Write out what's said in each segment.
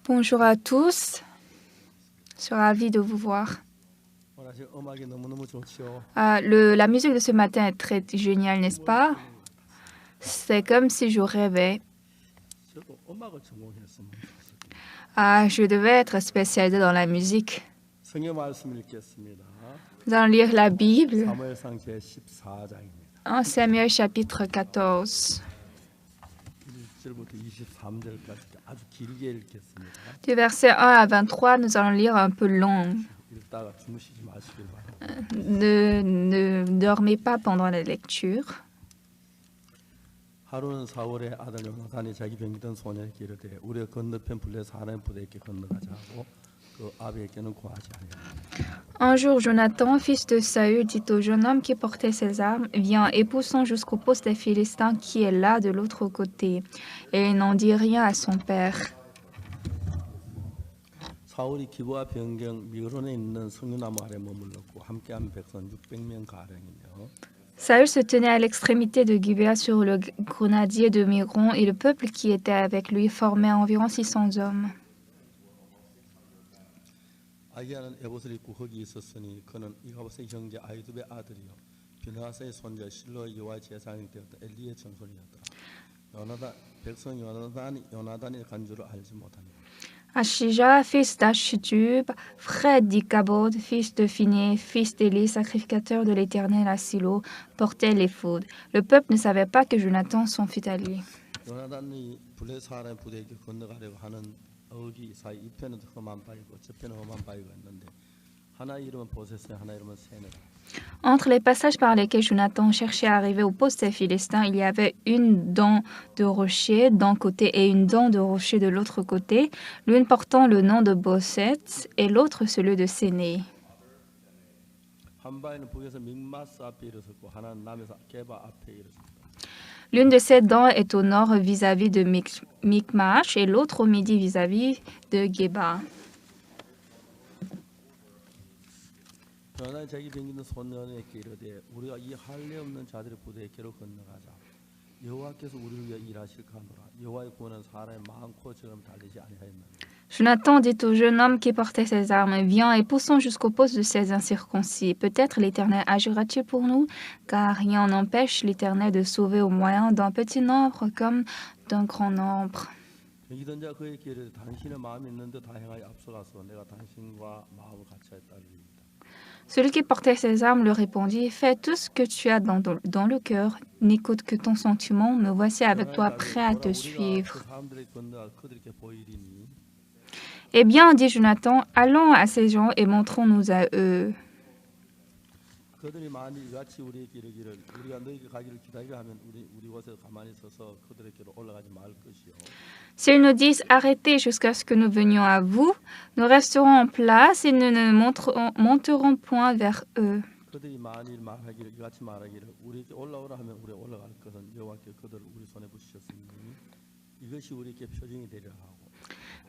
Bonjour à tous, je suis ravie de vous voir. La musique de ce matin est très géniale, n'est-ce pas? C'est comme si je rêvais. Je devais être spécialisé dans la musique. Nous allons lire la Bible en Samuel chapitre 14. Du verset 1 à 23, nous allons lire un peu long. Ne dormez pas pendant la lecture. 하루는 사울의 아들 요나단이 자기 병이던 소년에게 이르되 우리가 건너편 블레셋 하나님 부대에게 건너가자 하고 그 아비에게는 구하지 아니하니라. Un jour, Jonathan, fils de Saül, dit au jeune homme qui portait ses armes, viens et poussons jusqu'au poste des Philistins qui est là de l'autre côté. Et il n'en dit rien à son père. 사울이 기브와 변경 미그론에 있는 석류나무 아래 머물렀고 함께한 백성 600명 가량이며 Saül se tenait à l'extrémité de Gibéa sur le grenadier de Migron et le peuple qui était avec lui formait environ 600 hommes. 아기야는 에봇을 입고 거기 있었으니 그는 이가봇의 형제 아히두베의 아들이요 비느하스의 손자 실로의 여호와의 제사장이 되었던 엘리의 전손이었더라. 백성 요나단이 간 줄을 알지 못하니라. Ashija, fils d'Achitub, frère d'Icabod, fils de Phiné, fils d'Élie, sacrificateur de l'Éternel à Silo, portait l'éphod. Le peuple ne savait pas que Jonathan, son fils allié. 요나단이 블레셋 사람의 부대에게 건너가려고 하는 어기 사이 이 편은 험한 바위고 저 편은 험한 바위가 있는데 하나 이름은 보셋이요 하나 이름은 세네라. Entre les passages par lesquels Jonathan cherchait à arriver au poste des Philistins, il y avait une dent de rocher d'un côté et une dent de rocher de l'autre côté, l'une portant le nom de Boset et l'autre celui de Séné. L'une de ces dents est au nord vis-à-vis de Micmash et l'autre au midi vis-à-vis de Geba. 요나단이 자기 병기는 소년에게 이르되 우리가 이 할례 없는 자들의 부대에게로 건너가자. 여호와께서 우리를 위하여 일하실까 하노라. 여호와의 구원은 사람의 많고 적음 달리지 아니하였나니. Jonathan dit au jeune homme qui portait ses armes, viens et poussons jusqu'au poste de ces incirconcis. Peut-être l'Éternel agira-t-il pour nous, car rien n'empêche l'Éternel de sauver au moyen d'un petit nombre comme d'un grand nombre. 병기던 자 그에게 이르되 당신의 마음이 있는 듯 다 행하여 앞서가서 내가 당신과 마음을 같이 하였다리이다. Celui qui portait ses armes leur répondit, fais tout ce que tu as dans le cœur, n'écoute que ton sentiment, me voici avec toi prêt à te suivre. Eh bien, dit Jonathan, allons à ces gens et montrons-nous à eux. S'ils nous disent arrêtez jusqu'à ce que nous venions à vous, nous resterons en place et nous ne monterons point vers eux.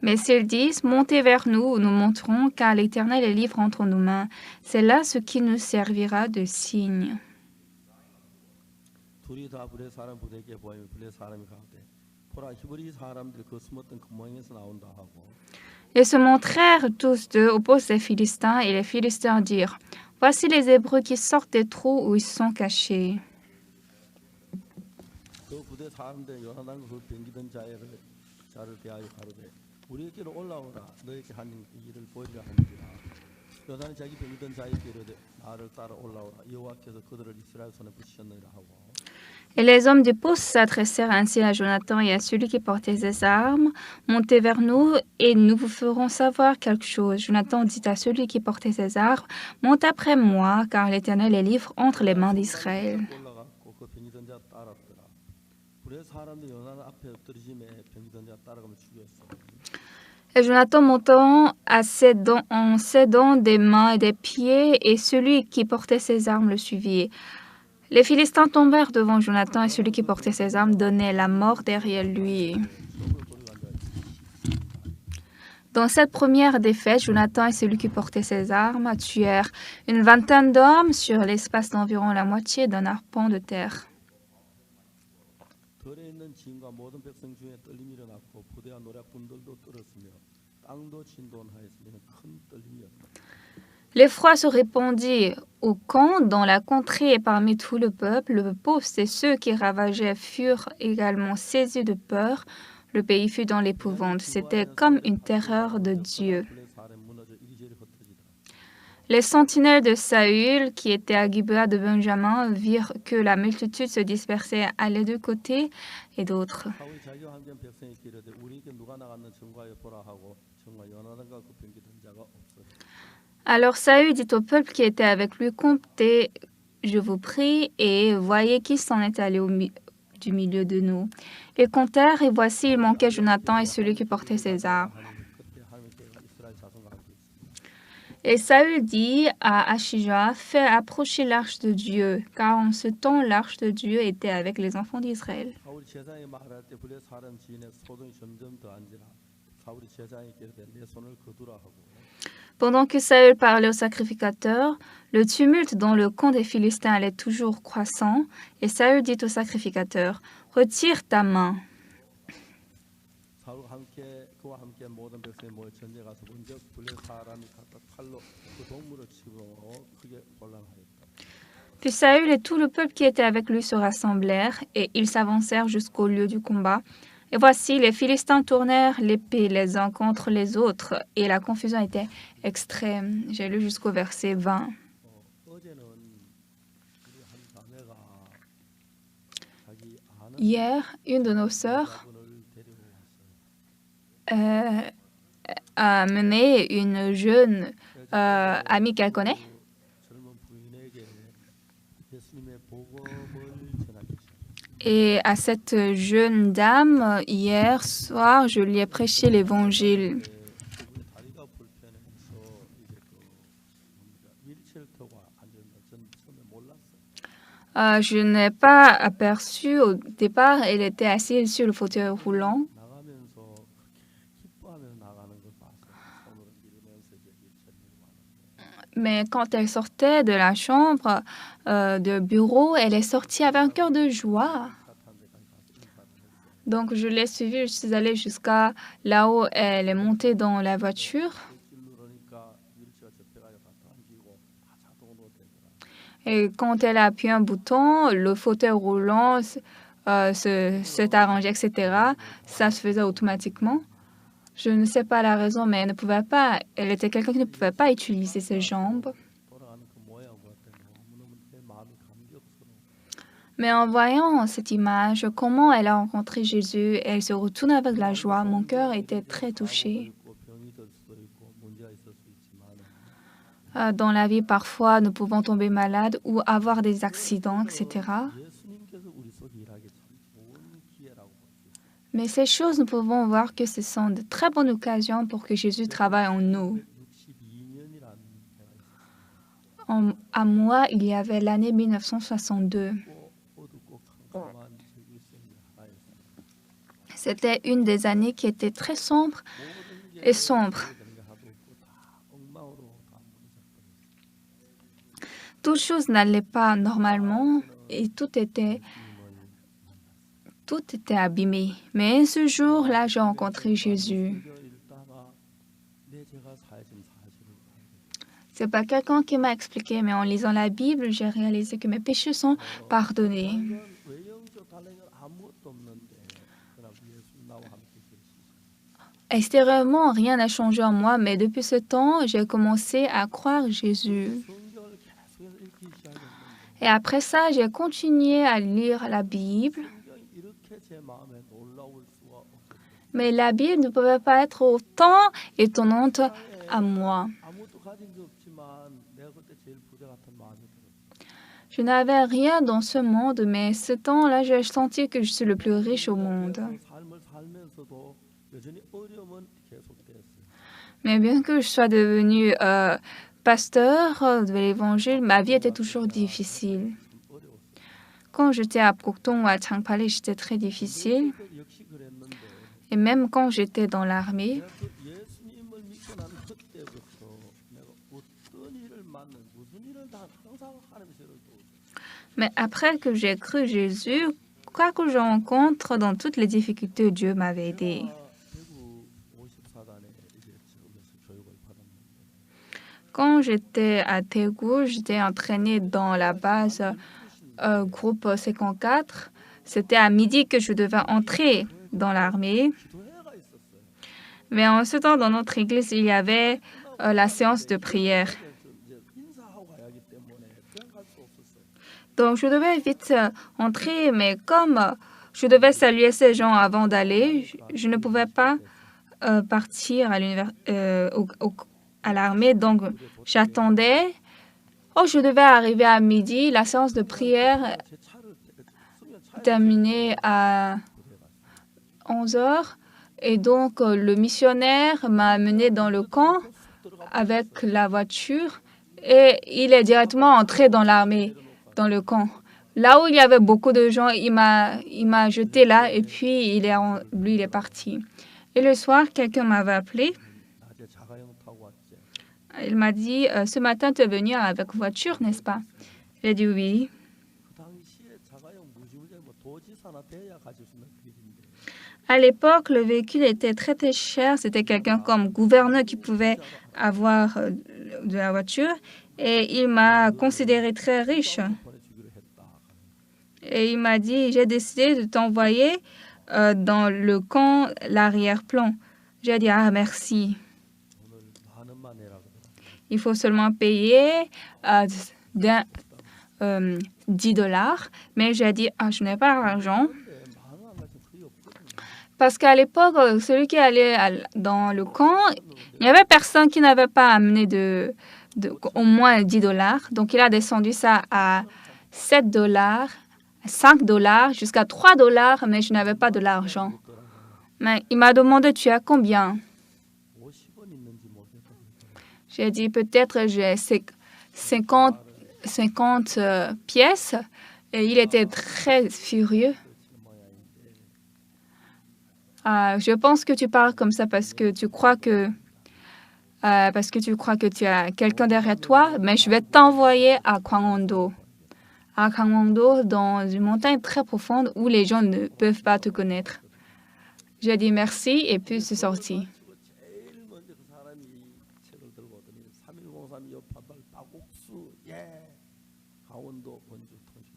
Mais s'ils disent montez vers nous, nous monterons, car l'Éternel est libre entre nos mains. C'est là ce qui nous servira de signe. Ils se montrèrent tous deux au poste des Philistins, et les Philistins dirent, voici les Hébreux qui sortent des trous où ils sont cachés. Et les hommes du poste s'adressèrent ainsi à Jonathan et à celui qui portait ses armes, montez vers nous et nous vous ferons savoir quelque chose. Jonathan dit à celui qui portait ses armes, monte après moi, car l'Éternel est libre entre les mains d'Israël. Et Jonathan montant en s'aidant des mains et des pieds, et celui qui portait ses armes le suivit. Les Philistins tombèrent devant Jonathan, et celui qui portait ses armes donnait la mort derrière lui. Dans cette première défaite, Jonathan et celui qui portait ses armes tuèrent une vingtaine d'hommes sur l'espace d'environ la moitié d'un arpent de terre. 땅도 진동하였으면 큰 떨림이었다. L'effroi se répandit au camp, dans la contrée et parmi tout le peuple. Le poste et ceux qui ravageaient furent également saisis de peur. Le pays fut dans l'épouvante. C'était comme une terreur de Dieu. Les sentinelles de Saül, qui étaient à Gibea de Benjamin, virent que la multitude se dispersait, allait de côté et d'autre. 사울이 자기와 함께 백성에게 이르되 우리에게 누가 나갔나 청구하여 보라 하고 청과 요나단과 그 병기던 자가 없었다. Alors Saül dit au peuple qui était avec lui, comptez, je vous prie, et voyez qui s'en est allé du milieu de nous. Ils comptèrent, et voici, il manquait Jonathan et celui qui portait ses armes. 그때 하나님께서 이스라엘 자손과 함께 있었다. Et Saül dit à Achija, fais approcher l'arche de Dieu, car en ce temps l'arche de Dieu était avec les enfants d'Israël. 사울이 제사장이 말할 때 블레 사람 지인의 소동이 점점 더한지라 사울이 제사장에게 이르되 내 손을 거두라 하고 Pendant que Saül parlait au sacrificateur, le tumulte dans le camp des Philistins allait toujours croissant, et Saül dit au sacrificateur, retire ta main. 사울과 함께 그와 함께 모든 백성이 모여 전쟁에 가서 먼저 블레 사람이 각각 칼로 그 동물을 치고 크게 곤란하였다. Puis Saül et tout le peuple qui était avec lui se rassemblèrent, et ils s'avancèrent jusqu'au lieu du combat. Et voici, les Philistins tournèrent l'épée les uns contre les autres, et la confusion était extrême. J'ai lu jusqu'au verset 20. 어제는 우리 한 자매가 자기 아는 Hier, une de nos sœurs 분을 데리고 왔어요. a mené une jeune amie qu'elle connaît, 젊은 부인에게 예수님의 복음을 전하기 시작했어요. et à cette jeune dame, hier soir, je lui ai prêché l'évangile. 그분이 다리가 불편해서 이제 휠체어 타고 앉았는데 전 처음에 몰랐어요. Je n'ai pas aperçu au départ, elle était assise sur le fauteuil roulant. 나가면서 그렇게 기뻐하며 나가는 걸 봤어요. 손으로 밀으면서 이제 휠체어를 밀고 하는데 Mais quand elle sortait de la chambre de bureau, elle est sortie avec un cœur de joie. 사탄 데까지 가서 인사를 했어요. Donc je l'ai suivie, je suis allée jusqu'à là où elle est montée dans la voiture. 길 누르니까 휠체어 접혀가지고 다 당기고 다 자동으로 되더라. Et quand elle a appuyé un bouton, le fauteuil roulant s'est arrangé, etc. Ça se faisait automatiquement. Je ne sais pas la raison, mais elle ne pouvait pas. Elle était quelqu'un qui ne pouvait pas utiliser ses jambes. 돌아가는 그 모양 볼 때 너무너무 내 마음이 감격스러워. Mais en voyant cette image, comment elle a rencontré Jésus, elle se retourne avec la joie. Mon cœur était très touché. 있고 병이 들 수도 있고 문제가 있을 수 있지만 Dans la vie, parfois, nous pouvons tomber malades ou avoir des accidents, etc. 예수님께서 우리 속에 일하기 참 좋은 기회라고 볼 수 있어요. Mais ces choses, nous pouvons voir que ce sont de très bonnes occasions pour que Jésus travaille en nous. 62년이라는 해가 있었어요. À moi, il y avait l'année 1962. 어둡고 캄캄한 저 일생의 하나였어요. C'était une des années qui était très sombre 모든 게 et sombre. 되는 게 하나도 없고 다 엉망으로 다 무너졌거든요. Toutes choses n'allaient pas normalement et tout était abîmé. Mais ce jour-là, j'ai rencontré Jésus. 읽다가 내 죄가 사해진 사실을 알게 C'est pas quelqu'un qui m'a expliqué, mais en lisant la Bible, j'ai réalisé que mes péchés sont pardonnés. 됐어요. 외형적 달라진 건 아무것도 없는데 그러나 예수 나와 함께 계시죠. Extérieurement, rien n'a changé en moi, mais depuis ce temps, j'ai commencé à croire Jésus. 성경을 계속 읽기 시작했는데 Et après ça, j'ai continué à lire la Bible. 성경이 이렇게 제 마음에 놀라울 수가 없었어요. Mais la Bible ne pouvait pas être autant étonnante à moi. 아무것도 가진 게 없지만 내가 그때 제일 부자 같은 마음이 들었어요. Je n'avais rien dans ce monde, mais ce temps-là, j'ai senti que je suis le plus riche au monde. 삶을 살면서도 여전히 어려움은 계속됐어요. Mais bien que je sois devenu pasteur de l'Évangile, ma vie était toujours difficile. 좀 어려웠어요. Quand j'étais à Pokton ou à Changpali, j'étais très difficile. 그때도 역시 그랬는데 Et même quand j'étais dans l'armée, 내가 그 예수님을 믿고 난 그때부터 내가 어떤 일을 맞는 무슨 일을 다 항상 하나님의 죄를 도우죠. mais après que j'ai cru Jésus, quoi que je rencontre dans toutes les difficultés, Dieu m'avait aidé. 대구 54단에 이제 Quand j'étais à Daegu, j'étais entraînée dans la base groupe 54. C'était à midi que je devais entrer dans l'armée. 기도회가 있었어요. Mais en ce temps, dans notre église, il y avait la séance de prière. 이제 인사하고 가야 하기 때문에 그냥 갈 수 없었어요. Donc, je devais vite entrer, mais comme je devais saluer ces gens avant d'aller, je ne pouvais pas partir à l'armée. Donc, j'attendais. Oh, je devais arriver à midi. La séance de prière 제 차를 성경 차에 terminait à 11 heures. Et donc, le missionnaire m'a amené dans le camp avec la voiture et il est directement entré dans l'armée, dans le camp. Là où il y avait beaucoup de gens, il m'a jeté là et puis lui, il est parti. Et le soir, quelqu'un m'avait appelé. 낮에 자가용 타고 왔지. Il m'a dit, ce matin, tu es venu avec voiture, n'est-ce pas? J'ai dit oui. 그 당시에 자가용 무지무지 뭐 도지사나 돼야 가질 수 있는 길인데 À l'époque, le véhicule était très, très cher. C'était quelqu'un comme gouverneur qui pouvait avoir de la voiture. Et il m'a considéré très riche. 보내주기로 했다. Et il m'a dit, j'ai décidé de t'envoyer dans le camp, l'arrière-plan. J'ai dit, ah, merci. 오늘 만 원만 내라 그러더라. Il faut seulement payer $10. Mais j'ai dit, ah, je n'ai pas l'argent. 근데 만 원 안 가지고 거의 없거든요. Parce qu'à l'époque, celui qui allait dans le camp, il n'y avait personne qui n'avait pas amené au moins $10. Donc, il a descendu ça à $7, $5, jusqu'à $3, mais je n'avais pas de l'argent. Mais il m'a demandé, tu as combien? 50원 있는지 모르겠다. J'ai dit, peut-être j'ai 50 pièces. Et il était très furieux. Je pense que tu parles comme ça parce que tu crois que tu as quelqu'un derrière toi, mais je vais t'envoyer à Gangwon-do. À Gangwon-do, dans une montagne très profonde où les gens ne peuvent pas te connaître. J'ai dit merci et puis je suis sortie. 제일 먼저 그 사람이 책을 들고 오더니 3103 여파발 박옥수 강원도 원주 통신.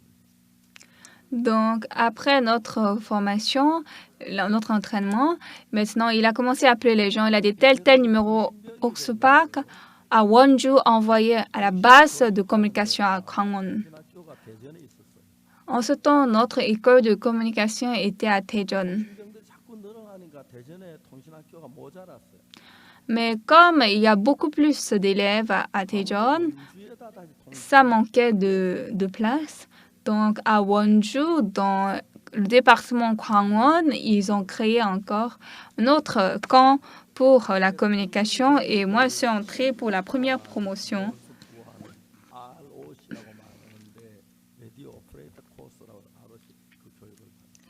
Donc, après notre formation, notre entraînement, maintenant, il a commencé à appeler les gens. Il a dit tel numéro Oksupak à Wonju envoyé à la base de communication à Gangwon. 학교가 대전에 있었어요. En ce temps, notre école de communication était à Daejeon. 신병들이 자꾸 늘어나니까 대전에 통신학교가 모자랐어요. Mais comme il y a beaucoup plus d'élèves à Daejeon, 원주에다 다시 ça manquait de place. Donc, à Wonju, dans le département Gangwon, ils ont créé encore un autre camp pour la communication et moi, je suis entrée pour la première promotion. ROC라고 말하는데 레디오 오퍼레이터 코스라고 ROC 그 교육을 받았어요.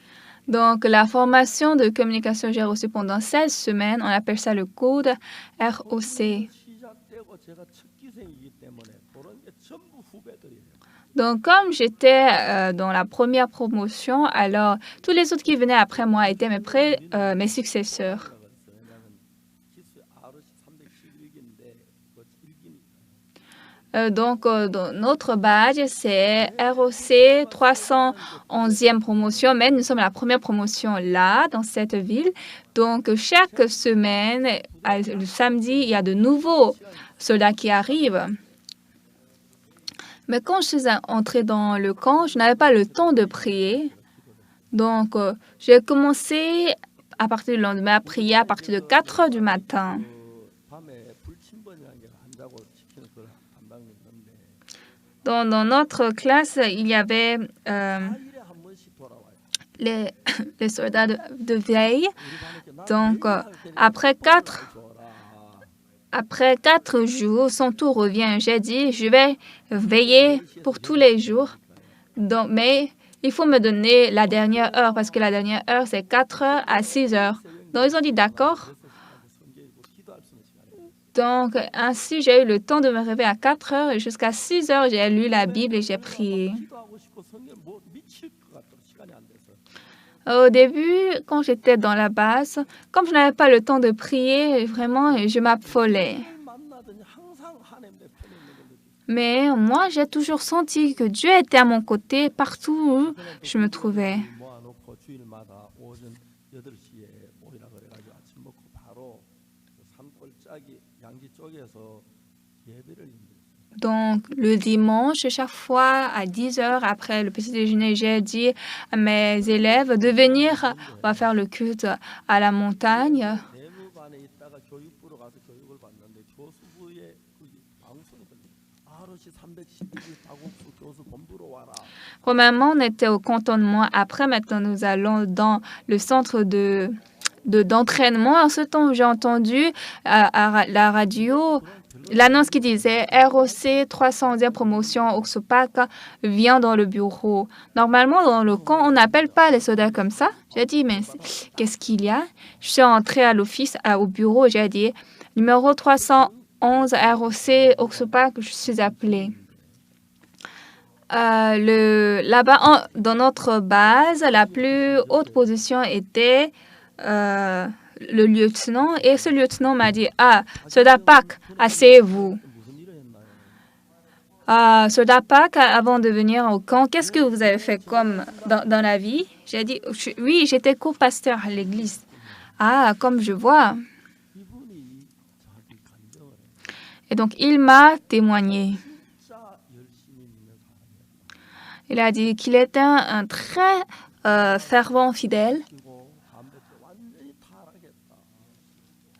Donc, la formation de communication, j'ai reçu pendant 16 semaines. On appelle ça le code ROC. 시작되고 제가 첫 기생이기 때문에 그런 게 전부 후배들이에요. Donc, comme j'étais dans la première promotion, alors tous les autres qui venaient après moi étaient mes successeurs. 왜냐하면 기수 ROC 311기인데 그 1기니까. Donc, dans notre badge, c'est ROC 311e promotion, mais nous sommes la première promotion là, dans cette ville. Donc, chaque semaine, le samedi, il y a de nouveaux soldats qui arrivent. Mais quand je suis entrée dans le camp, je n'avais pas le temps de prier. Donc, j'ai commencé à partir du lendemain à prier à partir de 4 heures du matin. 밤에 불침번이라는 게 안 자고 지키는 그 담당이 있는데 Dans notre classe, il y avait 4일에 한 번씩 돌아와요. les soldats de veille. 우리 반에 Donc, après 4 jours, son tour revient. J'ai dit, je vais veiller pour tous les jours. Donc, mais il faut me donner la dernière heure parce que la dernière heure, c'est 4 heures à 6 heures. Donc, ils ont dit d'accord. Donc, ainsi, j'ai eu le temps de me réveiller à 4 heures et jusqu'à 6 heures, j'ai lu la Bible et j'ai prié. 기도하고 싶고 성경 뭐 미칠 것 같더라. 시간이 안 돼서. Au début, quand j'étais dans la base, comme je n'avais pas le temps de prier, vraiment, je m'affolais. 만나더니 항상 Mais moi, j'ai toujours senti que Dieu était à mon côté partout où je me trouvais. 모아놓고 주일마다 오전 8시에 모이라 그래가지고 아침 먹고 바로 산골짜기 양지 쪽에서 예배를 인도했어요. Donc, le dimanche, chaque fois, à 10 heures après le petit déjeuner, j'ai dit à mes élèves de venir, on va faire le culte à la montagne. 대부반에 있다가 교육부로 가서 교육을 받는데 교수부에 방송이 들려. 아르시 312일 다국수 교수 본부로 와라. Premièrement, on était au cantonnement. Après, maintenant, nous allons dans le centre d'entraînement. En ce temps, j'ai entendu à la radio l'annonce qui disait ROC 310 promotion Oxopac vient dans le bureau. Normalement, dans le camp, on n'appelle pas les soldats comme ça. J'ai dit, mais qu'est-ce qu'il y a? Je suis entrée à l'office, au bureau, j'ai dit, numéro 311 ROC Oxopac, je suis appelée. Là-bas, dans notre base, la plus haute position était le lieutenant. Et ce lieutenant m'a dit, soldat Pak, asseyez-vous. Soldat Pak, avant de venir au camp, qu'est-ce que vous avez fait comme dans la vie? J'ai dit, oui, j'étais co-pasteur à l'église. Comme je vois. Et donc, il m'a témoigné. Il a dit qu'il était un très fervent fidèle.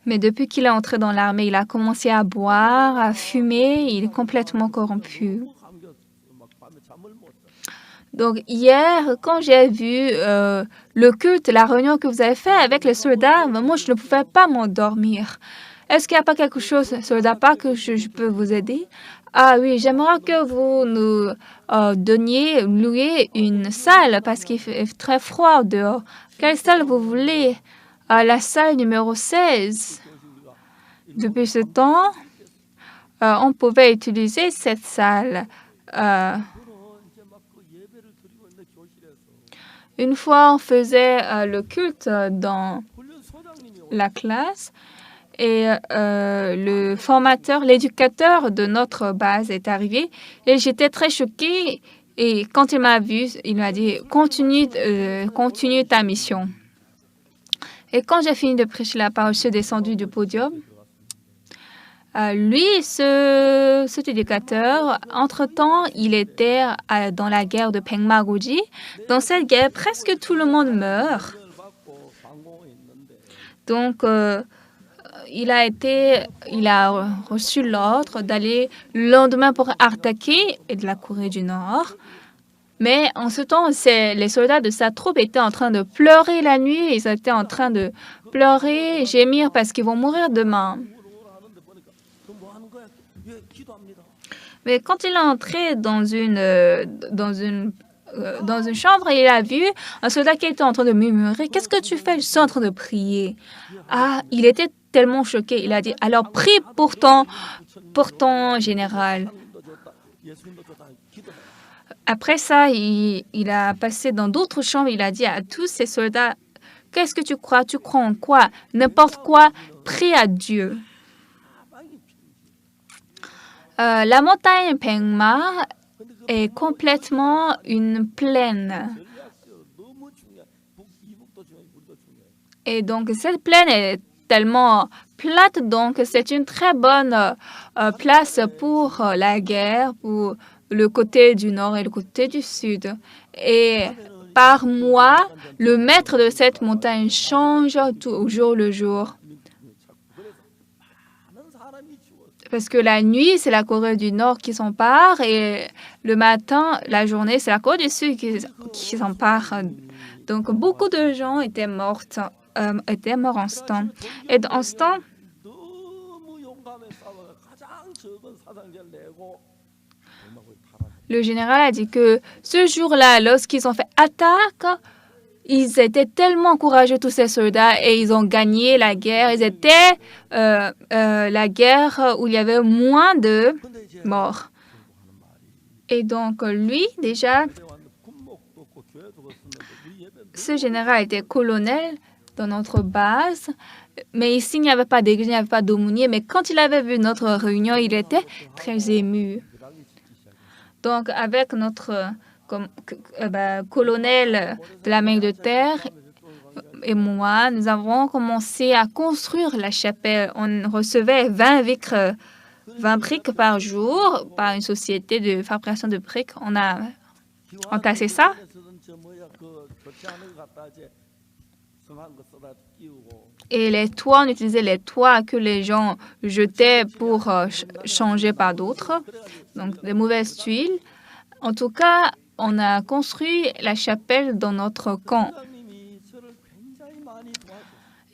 Mais depuis qu'il est entré dans l'armée, il a commencé à boire, à fumer. Il est complètement corrompu. Donc, hier, quand j'ai vu le culte, la réunion que vous avez fait avec les soldats, moi, je ne pouvais pas m'endormir. Est-ce qu'il n'y a pas quelque chose, soldat, pas que je peux vous aider? Oui, j'aimerais que vous nous louiez une salle parce qu'il fait très froid dehors. Quelle salle vous voulez? La salle numéro 16. Depuis ce temps, on pouvait utiliser cette salle. Une fois, on faisait le culte dans la classe. Et le formateur, l'éducateur de notre base est arrivé et j'étais très choquée. Et quand il m'a vu, il m'a dit continue ta mission. Et quand j'ai fini de prêcher la parole, je suis descendue du podium. Cet éducateur, entre-temps, il était dans la guerre de Pengmagoji. Dans cette guerre, presque tout le monde meurt. Donc, il a reçu l'ordre d'aller le lendemain pour attaquer de la Corée du Nord. Mais en ce temps, les soldats de sa troupe étaient en train de pleurer la nuit. Ils étaient en train de pleurer, gémir parce qu'ils vont mourir demain. Mais quand il est entré dans une chambre, il a vu un soldat qui était en train de murmurer. « Qu'est-ce que tu fais? Je suis en train de prier. » Il était tellement choqué. Il a dit, « Alors prie pour ton général. » Après ça, il a passé dans d'autres chambres. Il a dit à tous ces soldats, « Qu'est-ce que tu crois? Tu crois en quoi? N'importe quoi, prie à Dieu. » La montagne Pengma est complètement une plaine. Et donc, cette plaine est tellement plate, donc c'est une très bonne place pour la guerre, pour le côté du nord et le côté du sud. Et par mois, le maître de cette montagne change au jour le jour. Parce que la nuit, c'est la Corée du Nord qui s'empare et le matin, la journée, c'est la Corée du Sud qui s'empare. Donc, beaucoup de gens étaient morts en ce temps. Et en ce temps, le général a dit que ce jour-là, lorsqu'ils ont fait attaque, ils étaient tellement courageux, tous ces soldats, et ils ont gagné la guerre. Ils étaient la guerre où il y avait moins de morts. Et donc, lui, déjà, ce général était colonel dans notre base. Mais ici, il n'y avait pas d'église, il n'y avait pas d'aumônier. Mais quand il avait vu notre réunion, il était très ému. Donc, avec notre colonel de la main de terre et moi, nous avons commencé à construire la chapelle. On recevait 20 briques par jour par une société de fabrication de briques. On a cassé ça. Et les toits, on utilisait les toits que les gens jetaient pour changer par d'autres. Donc, des mauvaises tuiles. En tout cas, on a construit la chapelle dans notre camp.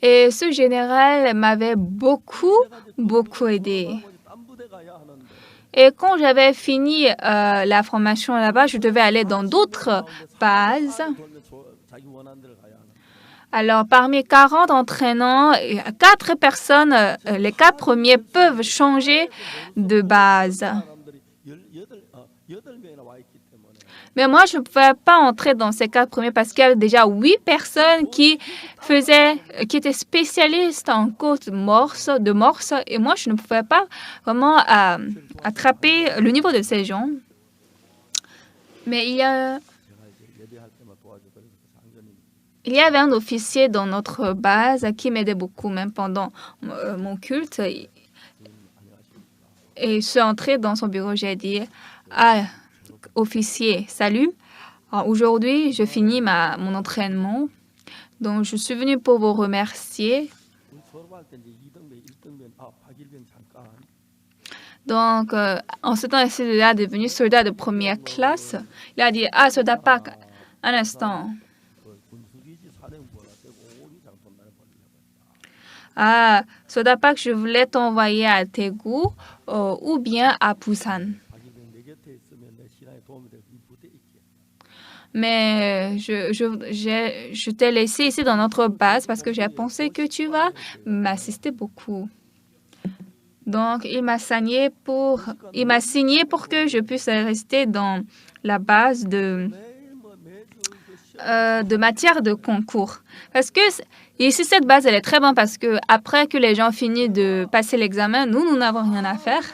Et ce général m'avait beaucoup aidé. Et quand j'avais fini la formation là-bas, je devais aller dans d'autres bases. Alors, parmi 40 entraînants, 4 personnes, les 4 premiers peuvent changer de base. Mais moi, je ne pouvais pas entrer dans ces 4 premiers parce qu'il y avait déjà 8 personnes qui étaient spécialistes en côte de morse. Et moi, je ne pouvais pas vraiment attraper le niveau de ces gens. Mais il y avait un officier dans notre base qui m'aidait beaucoup, même pendant mon culte. Et je suis entrée dans son bureau, j'ai dit « Ah, officier, salut. Aujourd'hui, je finis mon entraînement. Donc, je suis venue pour vous remercier. » Donc, en ce temps, il est devenu soldat de première classe. Il a dit « Ah, soldat Pak, un instant. » Ah, soldat Pak, je voulais t'envoyer à Daegu ou bien à Busan. Mais je t'ai laissé ici dans notre base parce que j'ai pensé que tu vas m'assister beaucoup. Donc, il m'a signé pour que je puisse rester dans la base de matière de concours. Parce que ici, cette base, elle est très bonne parce que après que les gens finissent de passer l'examen, nous n'avons rien à faire.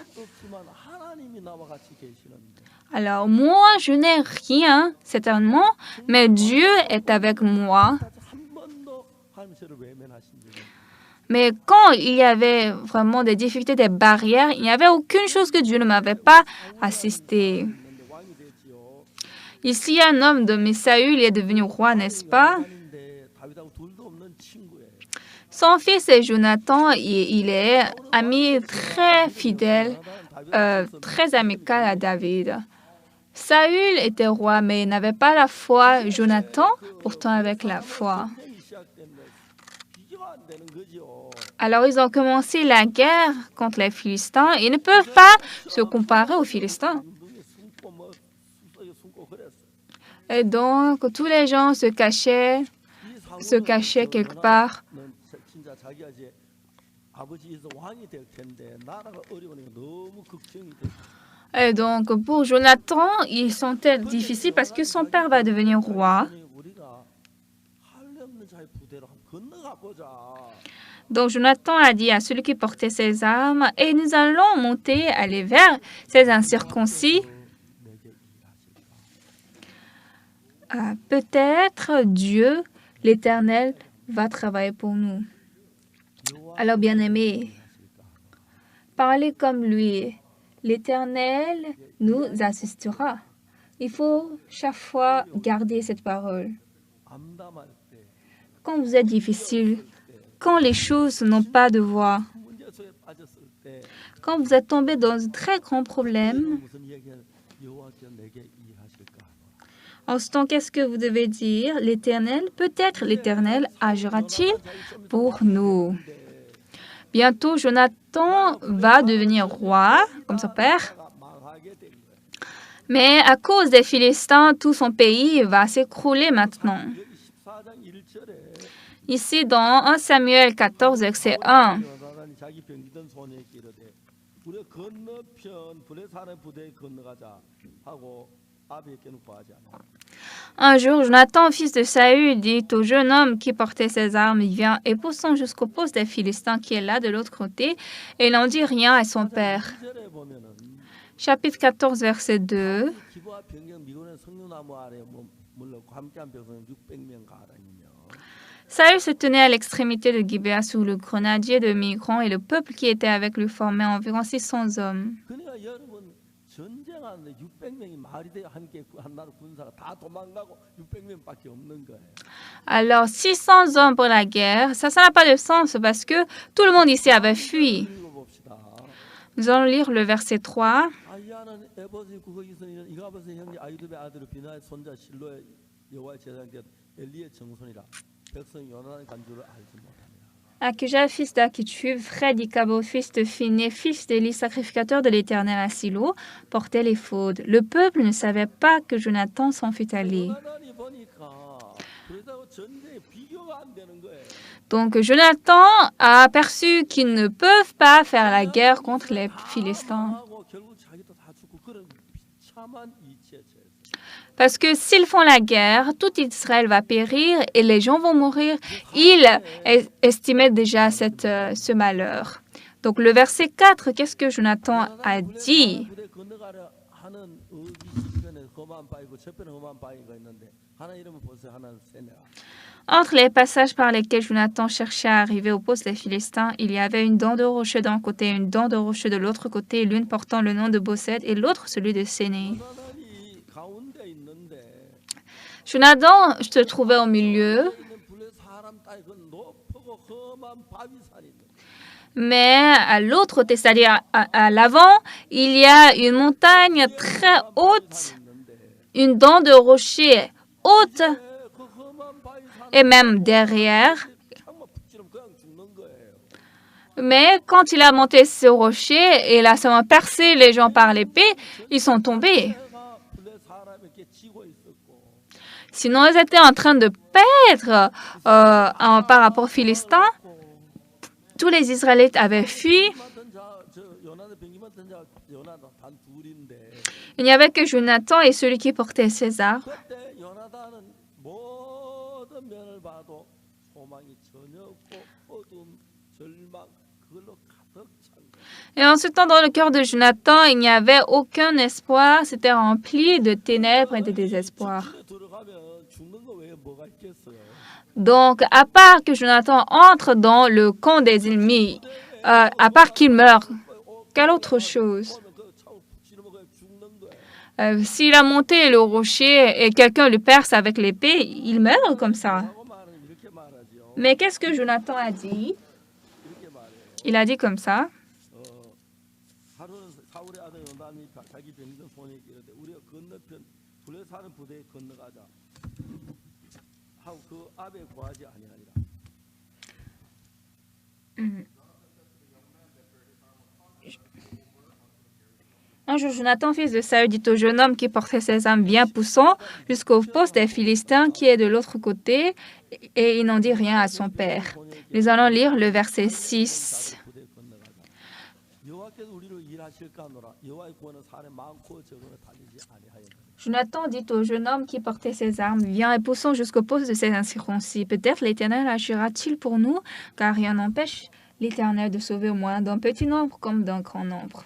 Alors, moi, je n'ai rien, certainement, mais Dieu est avec moi. Mais quand il y avait vraiment des difficultés, des barrières, il n'y avait aucune chose que Dieu ne m'avait pas assisté. Ici, un homme de Saül, il est devenu roi, n'est-ce pas? Son fils est Jonathan, il est ami très fidèle, très amical à David. Saül était roi, mais il n'avait pas la foi. Jonathan, pourtant, avec la foi. Alors, ils ont commencé la guerre contre les Philistins. Ils ne peuvent pas se comparer aux Philistins. Et donc, tous les gens se cachaient quelque part. Et donc, pour Jonathan, ils sentait difficile parce que son père va devenir roi. Donc, Jonathan a dit à celui qui portait ses armes, « Et nous allons aller vers ces incirconcis. Peut-être Dieu, l'Éternel, va travailler pour nous. » Alors, bien-aimés, parlez comme lui. L'Éternel nous assistera. Il faut chaque fois garder cette parole. Quand vous êtes difficile, quand les choses n'ont pas de voie, quand vous êtes tombé dans un très grand problème, en ce temps, qu'est-ce que vous devez dire? L'Éternel, peut-être l'Éternel agira-t-il pour nous. Bientôt, Jonathan va devenir roi, comme son père. Mais à cause des Philistins, tout son pays va s'écrouler maintenant. Ici, dans 1 Samuel 14, verset 1, 아비에게 구하지 않아. Un jour, Jonathan, fils de Saül, dit au jeune homme qui portait ses armes, viens et poussons jusqu'au poste des Philistins qui est là de l'autre côté, et n'en dit rien à son père. 2절에 보면은 Chapitre 14, verset 2. 기부와 병경 미군의 석류나무 아래 물렀고 함께한 백성 600명 가량이며 Saül se tenait à l'extrémité de Gibéa sous le grenadier de Migron et le peuple qui était avec lui formait environ 600 hommes. 그러니까 여러분 전쟁하는데 600명이 말이 돼 함께 한 나라 군사가 다 도망가고 600명밖에 없는 거예요. Alors, 600 hommes pour la guerre, ça n'a pas de sens parce que tout le monde ici avait fui. 읽어봅시다. Nous allons lire le verset 3. 아이야는 에버스 구거기서 이가버스 형제 아이두베 아들 비나의 손자 실로의 여호와의 제사장 엘리의 정손이라 백성 요나단 간주를 알지 못하니라. Akija, fils d'Akitub, frère d'Ikabo, fils de Phiné, fils d'Élie, sacrificateur de l'Éternel à Silo, portait l'éphod. Le peuple ne savait pas que Jonathan s'en fut allé. 요나단이 보니까 그래서 전쟁에 비교가 안 되는 거예요. Donc Jonathan a aperçu qu'ils ne peuvent pas faire la guerre contre les Philistins. 하고 결국 자기도 다 죽고 그런 비참한 이치에 처했어요. Parce que s'ils font la guerre, tout Israël va périr et les gens vont mourir. Il estimait déjà ce malheur. Donc le verset 4, qu'est-ce que Jonathan a dit? 부대 건너가려 하는 어기 시편에 험한 바위고 저편에 험한 바위가 있는데 하나 이름은 보세요. 하나는 세네라. Entre les passages par lesquels Jonathan cherchait à arriver au poste des Philistins, il y avait une dent de rocher d'un côté et une dent de rocher de l'autre côté, l'une portant le nom de Boseth et l'autre celui de Séné. 요나단이 가운데 있는데 Jonathan se trouvait au milieu, 있는 불의 사람 따위 그 높고 험한 바위산이 있는 mais à l'autre côté, c'est-à-dire à l'avant, il y a une montagne très haute, 있는데 une dent de rocher haute, 그 험한 바위산 et même derrière. 창문 붙이면 그냥 죽는 거예요. Mais quand il a monté ce rocher et là, ça a percé les gens par l'épée, ils sont tombés. 내가 불의 사람에게 지고 있었고 Sinon, ils étaient en train de perdre par rapport aux Philistins. Tous les Israélites avaient fui. 맡은 저 요나단 병기 맡은 자 요나단 단 둘인데 Il n'y avait que Jonathan et celui qui portait César. 그때 요나단은 모든 면을 봐도 소망이 전혀 없고 어둠 절망 그걸로 가득 찬 거예요. Et en ce temps, dans le cœur de Jonathan, il n'y avait aucun espoir. C'était rempli de ténèbres et de désespoir. 집에 들어가면 죽는 거 외에 뭐가 있겠어요? Donc, à part que Jonathan entre dans le camp des ennemis, à part qu'il meure, quelle autre chose? 오면 그 차고 붙이면 그냥 죽는 거예요. S'il a monté le rocher et quelqu'un le perce avec l'épée, il meurt comme ça. 라고 말하면 이렇게 말하죠. Mais qu'est-ce que Jonathan a dit? 이렇게 말해요. Il a dit comme ça. 하루는 사울의 아들 요나단이 자기 병든 손에 이르되 우리가 건너편 불에 사는 부대에 건너가자 하고 그 앞에 구하지 아니하니라. Un jour, Jonathan, fils de Saül, dit au jeune homme qui portait ses armes, viens, poussons jusqu'au poste des Philistins qui est de l'autre côté, et il n'en dit rien à son père. Nous allons lire le verset 6. 부대에 건너가자. 여호와께서 우리를 일하실까 하노라. 여호와의 구원은 사람의 많고 적으로 달리지 아니하였느니라. Jonathan dit au jeune homme qui portait ses armes, viens et poussons jusqu'au poste de ces incirconcis. Peut-être l'Éternel agira-t-il pour nous, car rien n'empêche l'Éternel de sauver au moins d'un petit nombre comme d'un grand nombre.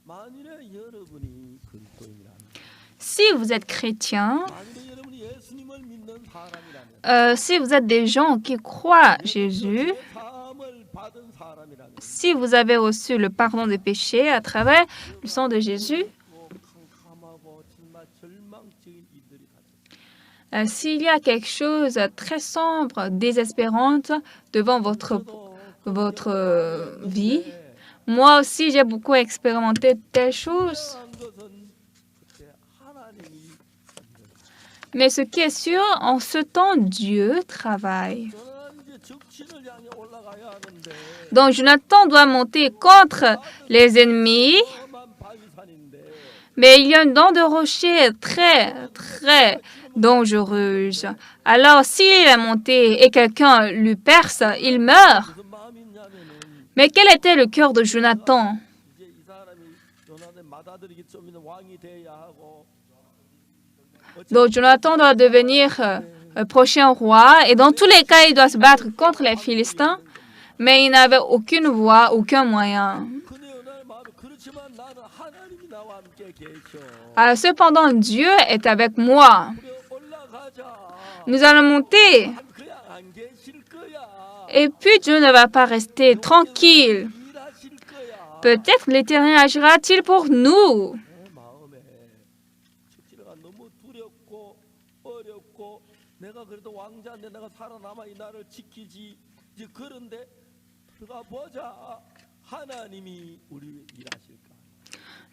만일에 여러분이 그리스도인이라면, Si vous êtes chrétien, 만일에 여러분이 예수님을 믿는 사람이라면, si vous êtes des gens qui croient Jésus, 사함을 받은 사람이라면, si vous avez reçu le pardon des péchés à travers le sang de Jésus, 캄캄하고 정말 절망적인 일들이 닥쳐. s'il y a quelque chose de très sombre, désespérante devant votre vie, moi aussi j'ai beaucoup expérimenté telles choses. 한 것은 그때 하나님이 Mais ce qui est sûr, en ce temps, Dieu travaille. 저는 이제 적신을 향해 올라가야 하는데 Donc Jonathan doit monter contre les ennemis, 험한 바위산인데 mais il y a une dent de rocher très, très dangereuse. Alors s'il est monté et quelqu'un lui perce, il meurt. 무슨 마음이 있냐면은 Mais quel était le cœur de Jonathan? 이제 이 사람이 요나단의 맏아들이기 좀 있는 왕이 돼야 하고 Donc Jonathan doit devenir le prochain roi et dans tous les cas, il doit se battre contre les Philistins, mais il n'avait aucune voie, aucun moyen. Alors, cependant, Dieu est avec moi. Nous allons monter. Et puis Dieu ne va pas rester tranquille. Peut-être l'Éternel agira-t-il pour nous.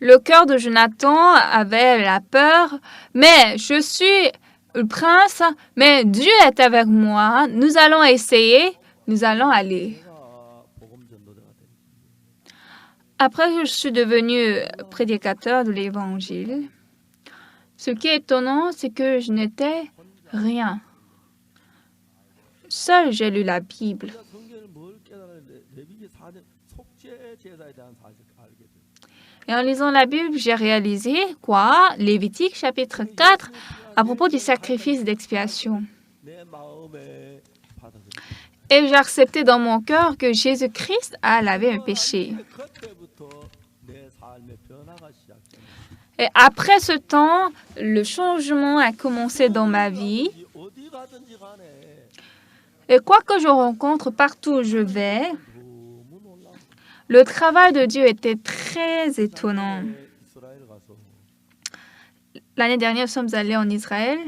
Le cœur de Jonathan avait la peur, mais je suis le prince, mais Dieu est avec moi. Nous allons essayer, nous allons aller. Après que je suis devenu prédicateur de l'Évangile, ce qui est étonnant, c'est que je n'étais rien. Seul, j'ai lu la Bible. Et en lisant la Bible, j'ai réalisé quoi? Lévitique chapitre 4, à propos du sacrifice d'expiation. Et j'ai accepté dans mon cœur que Jésus-Christ a lavé mes péchés. Et après ce temps, le changement a commencé dans ma vie. Et quoi que je rencontre partout où je vais, le travail de Dieu était très étonnant. L'année dernière, nous sommes allés en Israël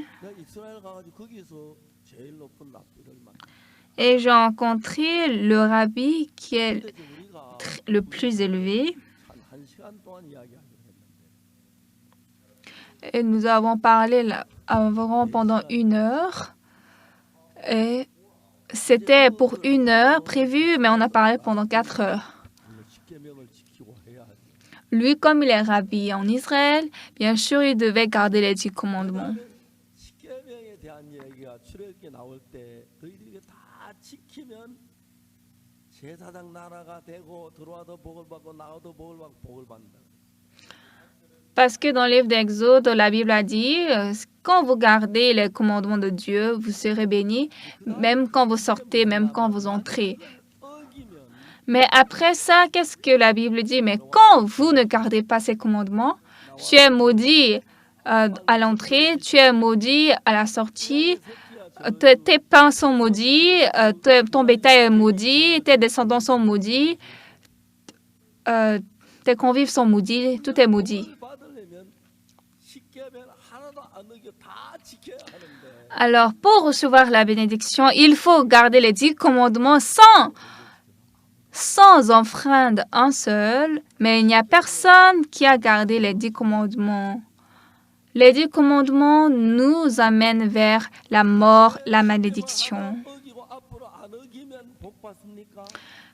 et j'ai rencontré le rabbi qui est le plus élevé. Et nous avons parlé là, environ pendant 1 heure. Et c'était pour 1 heure prévu, mais on a parlé pendant 4 heures. Lui, comme il est rabbi en Israël, bien sûr, il devait garder les 10 commandements. Parce que dans le livre d'Exode, la Bible a dit, quand vous gardez les commandements de Dieu, vous serez bénis, même quand vous sortez, même quand vous entrez. Mais après ça, qu'est-ce que la Bible dit? Mais quand vous ne gardez pas ces commandements, tu es maudit à l'entrée, tu es maudit à la sortie, tes pains sont maudits, ton bétail est maudit, tes descendants sont maudits, tes convives sont maudits, tout est maudit. Alors, pour recevoir la bénédiction, il faut garder les 10 commandements sans enfreindre un seul, mais il n'y a personne qui a gardé les 10 commandements. Les 10 commandements nous amènent vers la mort, la malédiction.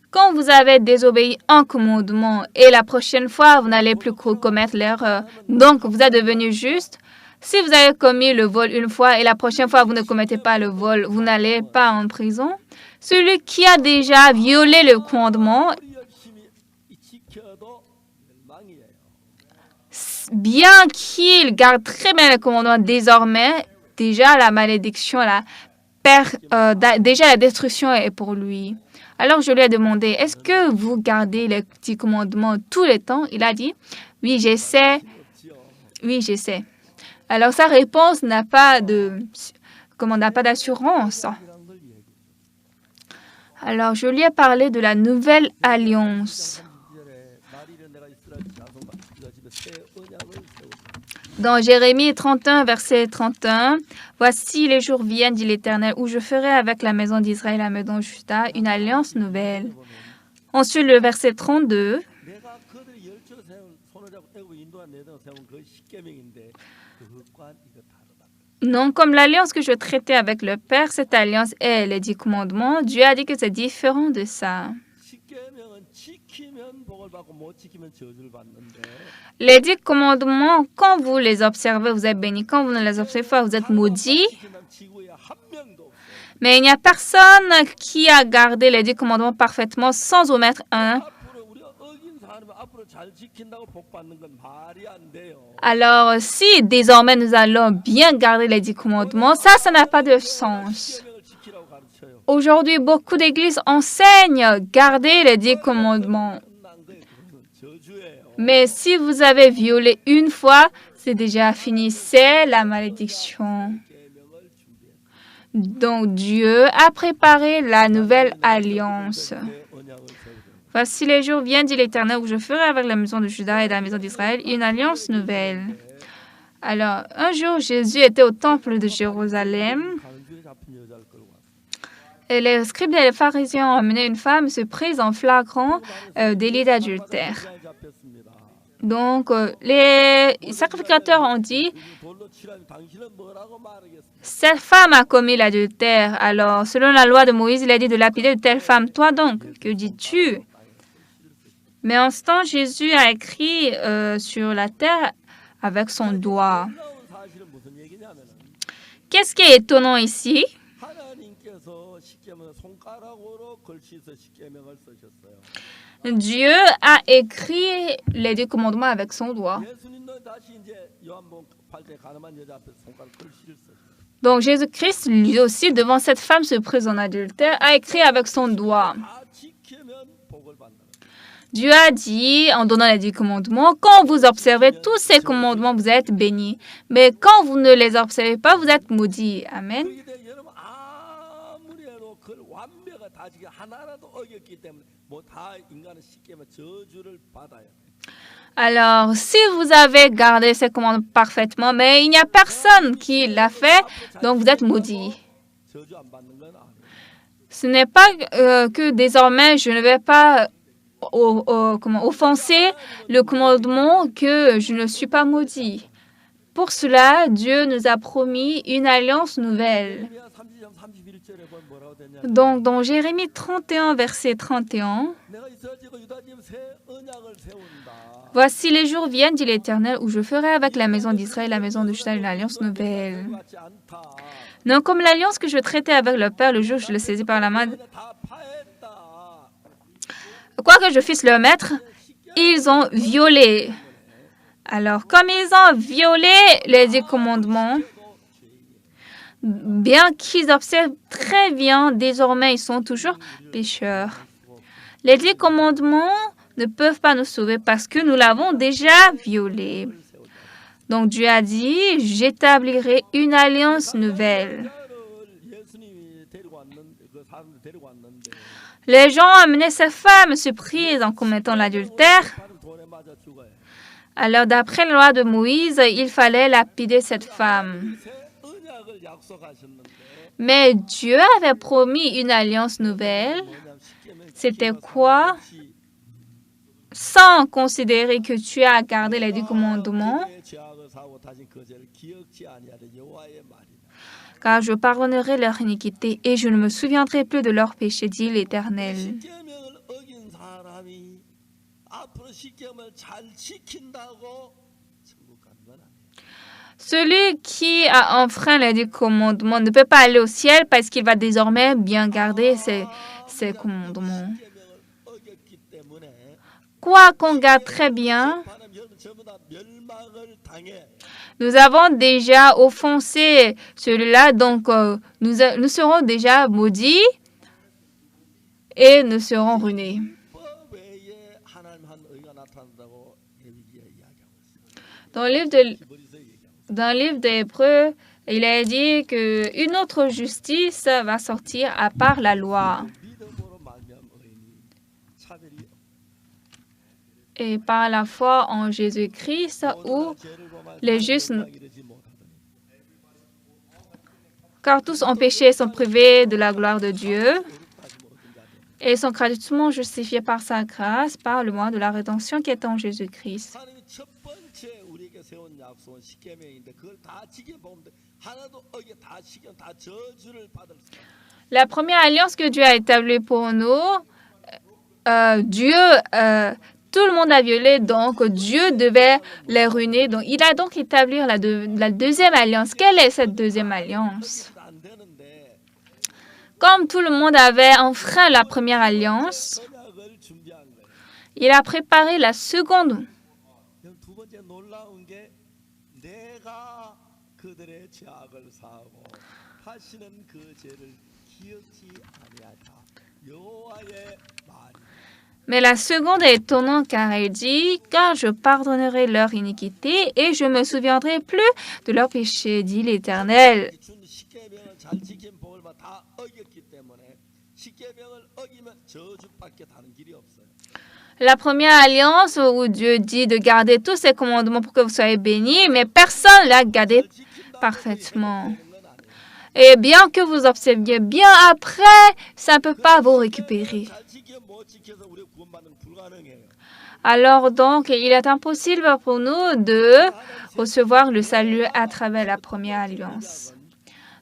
Quand vous avez désobéi un commandement et la prochaine fois, vous n'allez plus commettre l'erreur, donc vous êtes devenu juste. Si vous avez commis le vol une fois et la prochaine fois, vous ne commettez pas le vol, vous n'allez pas en prison. Celui qui a déjà violé le commandement, bien qu'il garde très bien le commandement désormais, déjà la malédiction, déjà la destruction est pour lui. Alors je lui ai demandé, est-ce que vous gardez les 10 commandements tous les temps? Il a dit, oui, j'essaie. Oui, j'essaie. Alors sa réponse n'a pas d'assurance. Alors je lui ai parlé de la nouvelle alliance. Dans Jérémie 31, verset 31, « Voici les jours viennent, dit l'Éternel, où je ferai avec la maison d'Israël et la maison de Juda une alliance nouvelle. » Ensuite, le verset 32, « Non, comme l'alliance que je traitais avec le Père, cette alliance est les 10 commandements. Dieu a dit que c'est différent de ça. » Les 10 commandements, quand vous les observez, vous êtes bénis. Quand vous ne les observez pas, vous êtes maudits. Mais il n'y a personne qui a gardé les 10 commandements parfaitement sans omettre un. Alors, si désormais nous allons bien garder les 10 commandements, ça n'a pas de sens. Aujourd'hui, beaucoup d'églises enseignent garder les 10 commandements. Mais si vous avez violé une fois, c'est déjà fini, c'est la malédiction. Donc Dieu a préparé la nouvelle alliance. Voici les jours viennent, dit l'Éternel, où je ferai avec la maison de Juda et la maison d'Israël une alliance nouvelle. Alors, un jour, Jésus était au temple de Jérusalem. Et les scribes et les pharisiens ont amené une femme se prise en flagrant délit d'adultère. Donc, les sacrificateurs ont dit, cette femme a commis l'adultère. Alors, selon la loi de Moïse, il a dit de lapider de telle femme. Toi donc, que dis-tu? Mais en ce temps, Jésus a écrit sur la terre avec son doigt. Qu'est-ce qui est étonnant ici? Dieu a écrit les 10 commandements avec son doigt. Donc Jésus-Christ, lui aussi, devant cette femme se prise en adultère, a écrit avec son doigt. Dieu a dit, en donnant les 10 commandements, quand vous observez tous ces commandements, vous êtes bénis. Mais quand vous ne les observez pas, vous êtes maudits. Amen. Alors, si vous avez gardé ces commandements parfaitement, mais il n'y a personne qui l'a fait, donc vous êtes maudits. Ce n'est pas que désormais je ne vais pas offenser le commandement que je ne suis pas maudit. Pour cela, Dieu nous a promis une alliance nouvelle. Donc, dans Jérémie 31, verset 31, « Voici les jours viennent, dit l'Éternel, où je ferai avec la maison d'Israël et la maison de Juda une alliance nouvelle. Non comme l'alliance que je traitais avec leur père le jour où je le saisis par la main. Quoique je fisse leur maître, ils ont violé. Alors, comme ils ont violé les 10 commandements, bien qu'ils observent très bien, désormais, ils sont toujours pécheurs. Les 10 commandements ne peuvent pas nous sauver parce que nous l'avons déjà violé. Donc, Dieu a dit, j'établirai une alliance nouvelle. Les gens ont amené ces femmes surprises en commettant l'adultère. Alors, d'après la loi de Moïse, il fallait lapider cette femme. Mais Dieu avait promis une alliance nouvelle. C'était quoi? Sans considérer que tu as gardé les 10 commandements, car je pardonnerai leur iniquité et je ne me souviendrai plus de leurs péchés, dit l'Éternel. Celui qui a enfreint les 10 commandements ne peut pas aller au ciel parce qu'il va désormais bien garder ses commandements. Quoi qu'on garde très bien, nous avons déjà offensé celui-là, donc nous serons déjà maudits et nous serons ruinés. Dans le livre d'Hébreux, il est dit qu'une autre justice va sortir à part la loi. Et par la foi en Jésus-Christ, où les justes, car tous ont péché et sont privés de la gloire de Dieu, et sont gratuitement justifiés par sa grâce, par le moyen de la rédemption qui est en Jésus-Christ. La première alliance que Dieu a établie pour nous, tout le monde a violé, donc Dieu devait les ruiner. Donc, il a donc établi la deuxième alliance. Quelle est cette deuxième alliance? Comme tout le monde avait enfreint la première alliance, il a préparé la seconde. 두 번째 놀라운 게 내가 그들의 죄악을 사하고 다시는 그 죄를 기억지 아니하리라. 여호와의 말. Mais la seconde est étonnante car elle dit « Car je pardonnerai leur iniquité et je me souviendrai plus de leur péché, dit l'Éternel. » 준 십계명을 잘 지킨 복을 다 어겼기 때문에 십계명을 어기면 저주밖에 다른 길이 없어요. La première alliance où Dieu dit de garder tous ses commandements pour que vous soyez bénis, mais personne ne l'a gardé parfaitement. Et bien que vous observiez bien après, ça ne peut pas vous récupérer. 잘 지키면 못 지켜서 우리 구원받는 건 불가능해요. Alors donc, il est impossible pour nous de recevoir le salut à travers la première alliance.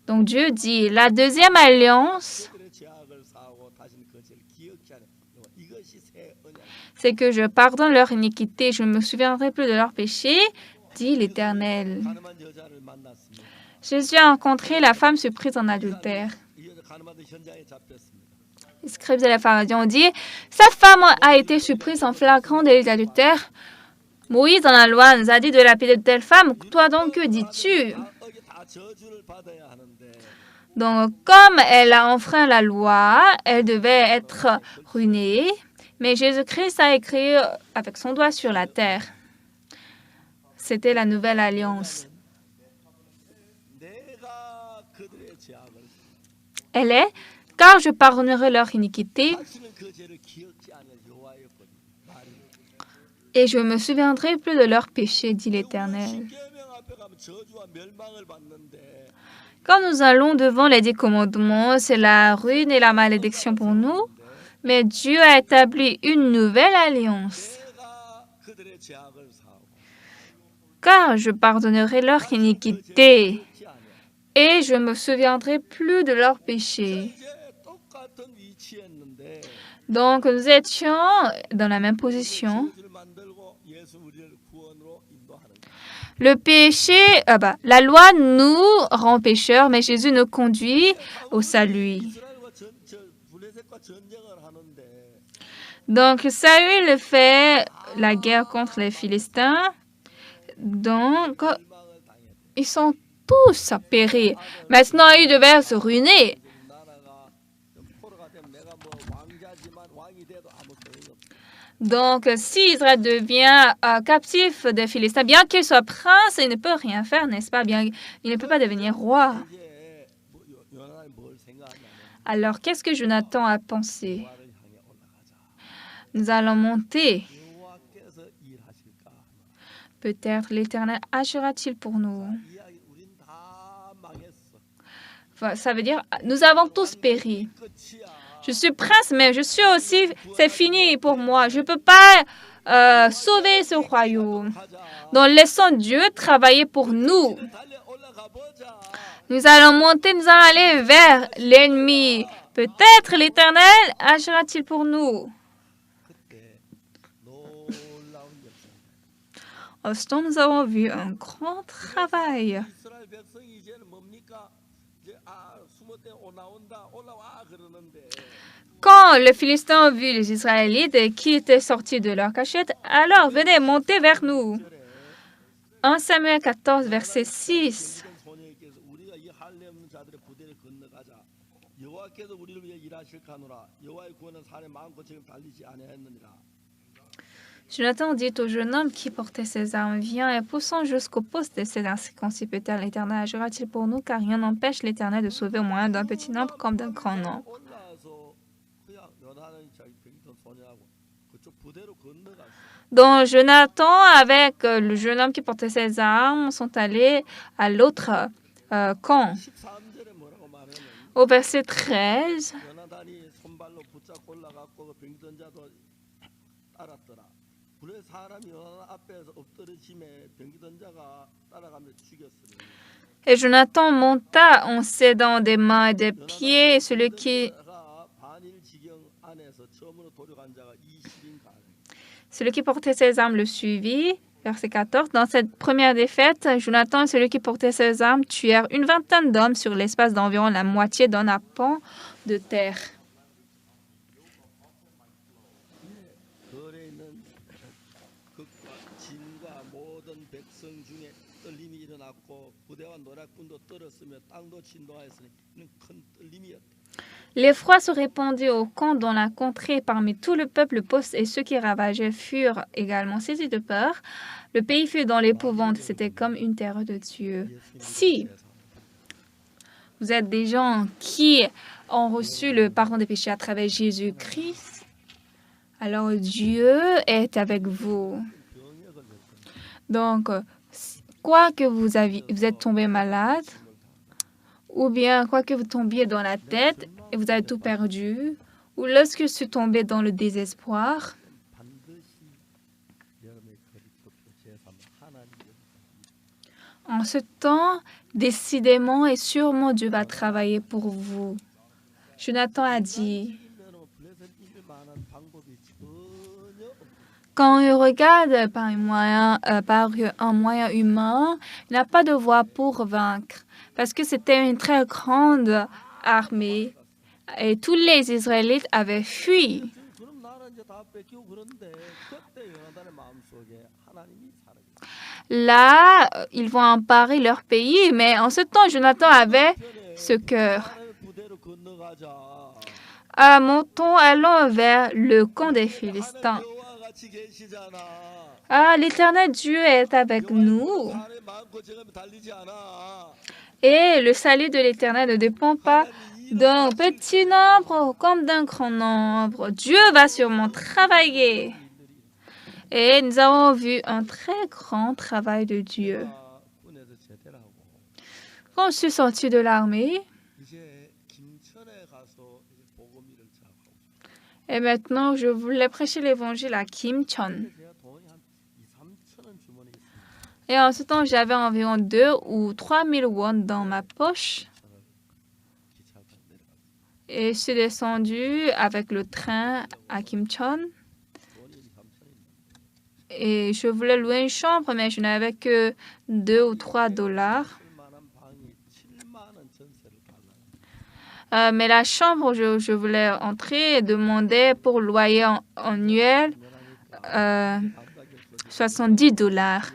Donc Dieu dit, la deuxième alliance, 그들의 죄악을 사하고 다시는 그 죄를 기억지 않으리라. 이것이 새 언약. c'est que je pardonne leur iniquité, je ne me souviendrai plus de leur péché, dit l'Éternel. 가늠한 여자를 만났습니다. Jésus a rencontré la femme surprise en adultère. 이 여자 가늠하던 현장에 잡혔습니다. Les scribes et les pharisiens ont dit, cette femme a été surprise en flagrant délit d'adultère. Moïse dans la loi nous a dit de lapider de telle femme. Toi donc, que dis-tu? 다 저주를 받아야 하는데 Donc, comme elle a enfreint la loi, elle devait être ruinée. Mais Jésus-Christ a écrit avec son doigt sur la terre. C'était la nouvelle alliance. 내가 그들의 죄악을 Elle est, car je pardonnerai leur iniquité 다시는 그 죄를 기억지 않을 여호와의 말이. et je me souviendrai plus de leur péché, dit l'Éternel. 십계명 앞에 가면 저주와 멸망을 받는데 Quand nous allons devant les 10 commandements, c'est la ruine et la malédiction pour nous. Mais Dieu a établi une nouvelle alliance. 내가 그들의 죄악을 사하고 Car je pardonnerai leur iniquité 기억지 않을. et je me souviendrai plus de leur péché. 이제 똑같은 위치였는데 Donc nous étions dans la même position. 저주를 만들고 예수 우리를 구원으로 인도하는 거예요. Le péché, la loi nous rend pécheurs, mais Jésus nous conduit au salut. 이스라엘과 블레셋과 전쟁을 하는데 Donc Saül fait la guerre contre les Philistins. Donc 멸망을 당했대. ils sont tous péris. Maintenant, ils devaient se ruiner. 나라가 좀 포로가 되면 내가 뭐 왕자지만 왕이 돼도 아무 소용이 없어. Donc, si Israël devient captif des Philistins, bien qu'il soit prince, il ne peut rien faire, n'est-ce pas? Bien, il ne peut pas devenir roi. 이제 뭐 요나단이 뭘 생각하냐면 Alors, qu'est-ce que Jonathan a pensé? 여호와를 향해 올라가자. Nous allons monter. 여호와께서 일하실까? Peut-être l'Éternel agira-t-il pour nous? 이야기 우린 다 망했어. Enfin, ça veut dire, nous avons tous péri. 끝이야. Je suis prince, mais je suis aussi, c'est fini pour moi. Je ne peux pas sauver ce royaume. Donc, laissons Dieu travailler pour nous. 달려 올라가 보자. Nous allons monter, nous allons aller vers l'ennemi. Peut-être l'Éternel agira-t-il pour nous. 그때 놀라운 역사. En ce temps, nous avons vu un grand travail. 이스라엘 백성이 이제는 뭡니까? 이제 수모대 나온다 올라와 그러는데 Quand les Philistins ont vu les Israélites qui étaient sortis de leur cachette, alors venez monter vers nous. 1 Samuel 14, verset 6. 소녀에게서 우리가 이 할례 없는 자들의 부대를 건너가자. 여호와께서 우리를 위해 일하실까노라. 여호와의 구원은 산에 많고 지금 달리지 아니하였느니라. Jonathan dit au jeune homme qui portait ses armes, viens et poussons jusqu'au poste de ces incirconcis. Peut-être l'Éternel agira-t-il pour nous, car rien n'empêche l'Éternel de sauver au moyen d'un petit nombre comme d'un grand nombre. 올라와서 그냥 요나단이 자기 병든 소녀하고 그쪽 부대로 건너갔어. Donc Jonathan, avec le jeune homme qui portait ses armes, sont allés à l'autre camp. 13절에 뭐라고 말하면 Au verset 13, 요나단이 손발로 붙잡고 올라갔고 그 병든 자도 따랐더라. 불의 사람이 요나단 앞에서 엎드러짐에 병든 자가 따라가며 죽였으니 et Jonathan monta en s'aidant des mains et des pieds, et celui qui portait ses armes le suivit. Verset 14. Dans cette première défaite, Jonathan et celui qui portait ses armes tuèrent une vingtaine d'hommes sur l'espace d'environ la moitié d'un arpent de terre. 거리에 있는 진과 모든 백성 중에 떨림이 일어났고 부대와 노략군도 떨었으며 땅도 진동하였으니 이는 큰 떨림이었다. L'effroi se répandit au camp dans la contrée. Parmi tout le peuple, et ceux qui ravageaient furent également saisis de peur. Le pays fut dans l'épouvante. C'était comme une terre de Dieu. Si vous êtes des gens qui ont reçu le pardon des péchés à travers Jésus-Christ, alors Dieu est avec vous. Donc, quoi que vous êtes tombé malade, ou bien quoi que vous tombiez dans la tête et vous avez tout perdu, ou lorsque je suis tombé dans le désespoir, en ce temps, décidément et sûrement Dieu va travailler pour vous. Jonathan a dit, quand il regarde par un moyen humain, il n'a pas de voie pour vaincre. Parce que c'était une très grande armée et tous les Israélites avaient fui. Là, ils vont emparer leur pays, mais en ce temps, Jonathan avait ce cœur. Montons, allons vers le camp des Philistins. L'Éternel Dieu est avec nous. Et le salut de l'Éternel ne dépend pas d'un petit nombre comme d'un grand nombre. Dieu va sûrement travailler. Et nous avons vu un très grand travail de Dieu. Quand je suis sorti de l'armée, et maintenant je voulais prêcher l'évangile à Kimcheon. Et en ce temps, j'avais environ 2 ou 3 000 won dans ma poche. Et je suis descendue avec le train à Kimcheon. Et je voulais louer une chambre, mais je n'avais que 2 ou 3 dollars. Mais la chambre où je voulais entrer demandait pour loyer annuel 70 dollars.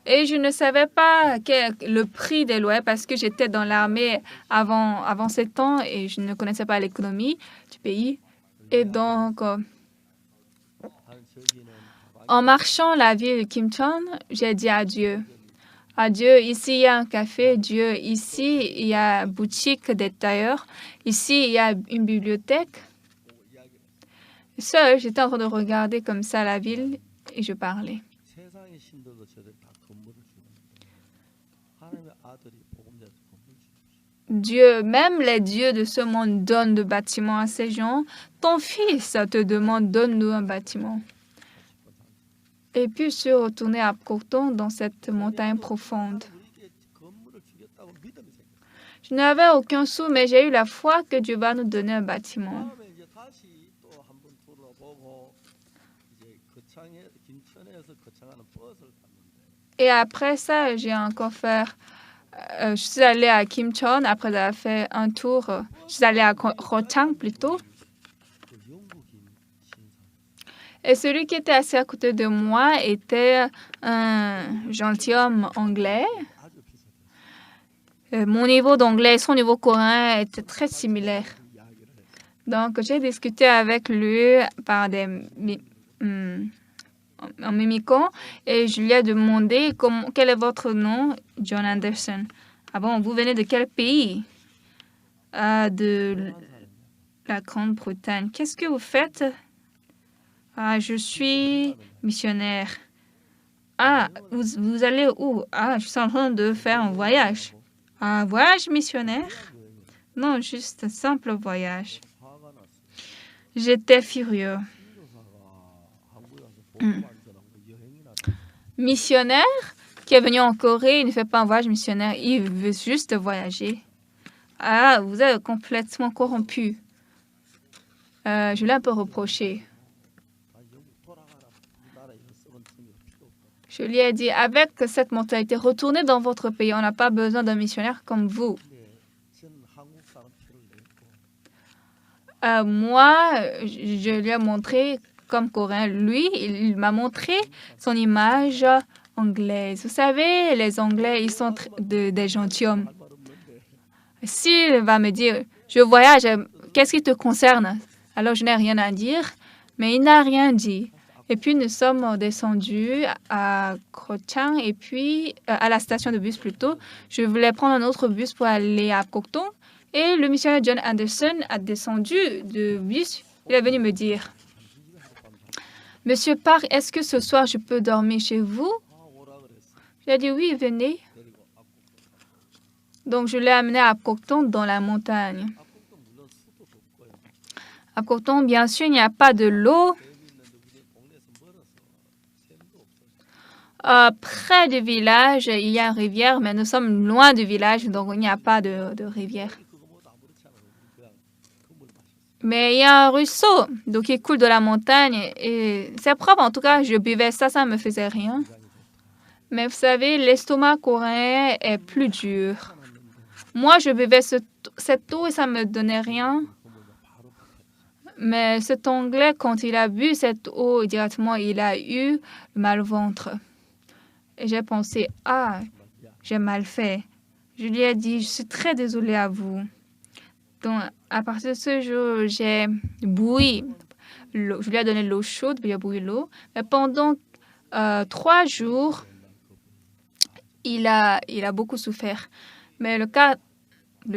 Et je ne savais pas le prix des loyers parce que j'étais dans l'armée avant 7 ans et je ne connaissais pas l'économie du pays. Et donc, en marchant la ville de Kimcheon, j'ai dit à Dieu, ici il y a un café, Dieu, ici il y a une boutique des tailleurs, ici il y a une bibliothèque. Seul, j'étais en train de regarder comme ça la ville et je parlais. Dieu, même les dieux de ce monde donnent de bâtiments à ces gens. Ton fils te demande, donne-nous un bâtiment. Et puis je suis retournée à Kokdong dans cette montagne profonde. Je n'avais aucun sou, mais j'ai eu la foi que Dieu va nous donner un bâtiment. Et après ça, j'ai encore fait... je suis allée à Kimcheon après avoir fait un tour. Je suis allée à Rochang plutôt. Et celui qui était assis à côté de moi était un gentilhomme anglais. Mon niveau d'anglais et son niveau coréen étaient très similaires. Donc, j'ai discuté avec lui par en mimiquant et je lui ai demandé quel est votre nom, John Anderson. Ah bon, vous venez de quel pays? De la Grande-Bretagne. Qu'est-ce que vous faites? Je suis missionnaire. Vous allez où? Je suis en train de faire un voyage. Un voyage missionnaire? Non, juste un simple voyage. J'étais furieux. Missionnaire qui est venu en Corée, il ne fait pas un voyage missionnaire, il veut juste voyager. Vous êtes complètement corrompu. Je l'ai un peu reproché. Je lui ai dit, avec cette mentalité, retournez dans votre pays. On n'a pas besoin d'un missionnaire comme vous. Moi, je lui ai montré comme coréen. Lui, il m'a montré son image anglaise. Vous savez, les Anglais, ils sont des gentilshommes. S'il va me dire, je voyage, qu'est-ce qui te concerne? Alors, je n'ai rien à dire, mais il n'a rien dit. Et puis, nous sommes descendus à Crochang et puis à la station de bus plutôt. Je voulais prendre un autre bus pour aller à Koktong. Et le missionnaire John Anderson a descendu de bus. Il est venu me dire, Monsieur Park, est-ce que ce soir je peux dormir chez vous? J'ai dit oui, venez. Donc, je l'ai amené à Koktong dans la montagne. À Koktong, bien sûr, il n'y a pas de l'eau. Près du village, il y a une rivière, mais nous sommes loin du village, donc il n'y a pas de rivière. Mais il y a un ruisseau, donc il coule de la montagne et c'est propre. En tout cas, je buvais ça, ça ne me faisait rien. Mais vous savez, l'estomac coréen est plus dur. Moi, je buvais cette eau et ça ne me donnait rien. Mais cet Anglais, quand il a bu cette eau, directement, il a eu mal au ventre. Et j'ai pensé, ah, j'ai mal fait. Je lui ai dit, je suis très désolée à vous. Donc, à partir de ce jour, j'ai bouilli l'eau. Je lui ai donné l'eau chaude, puis j'ai bouilli l'eau. Mais pendant 3 jours, il a beaucoup souffert. Mais le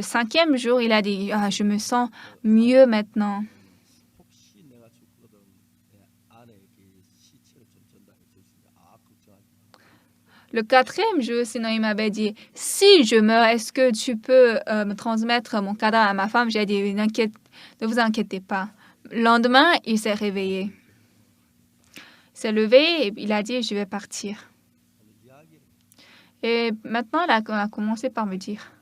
5e jour, il a dit, ah, je me sens mieux maintenant. Le 4e jour, sinon il m'avait dit, si je meurs, est-ce que tu peux me transmettre mon cadavre à ma femme? J'ai dit, ne vous inquiétez pas. Le lendemain, il s'est réveillé. Il s'est levé et il a dit, je vais partir. Et maintenant, il a commencé par me dire,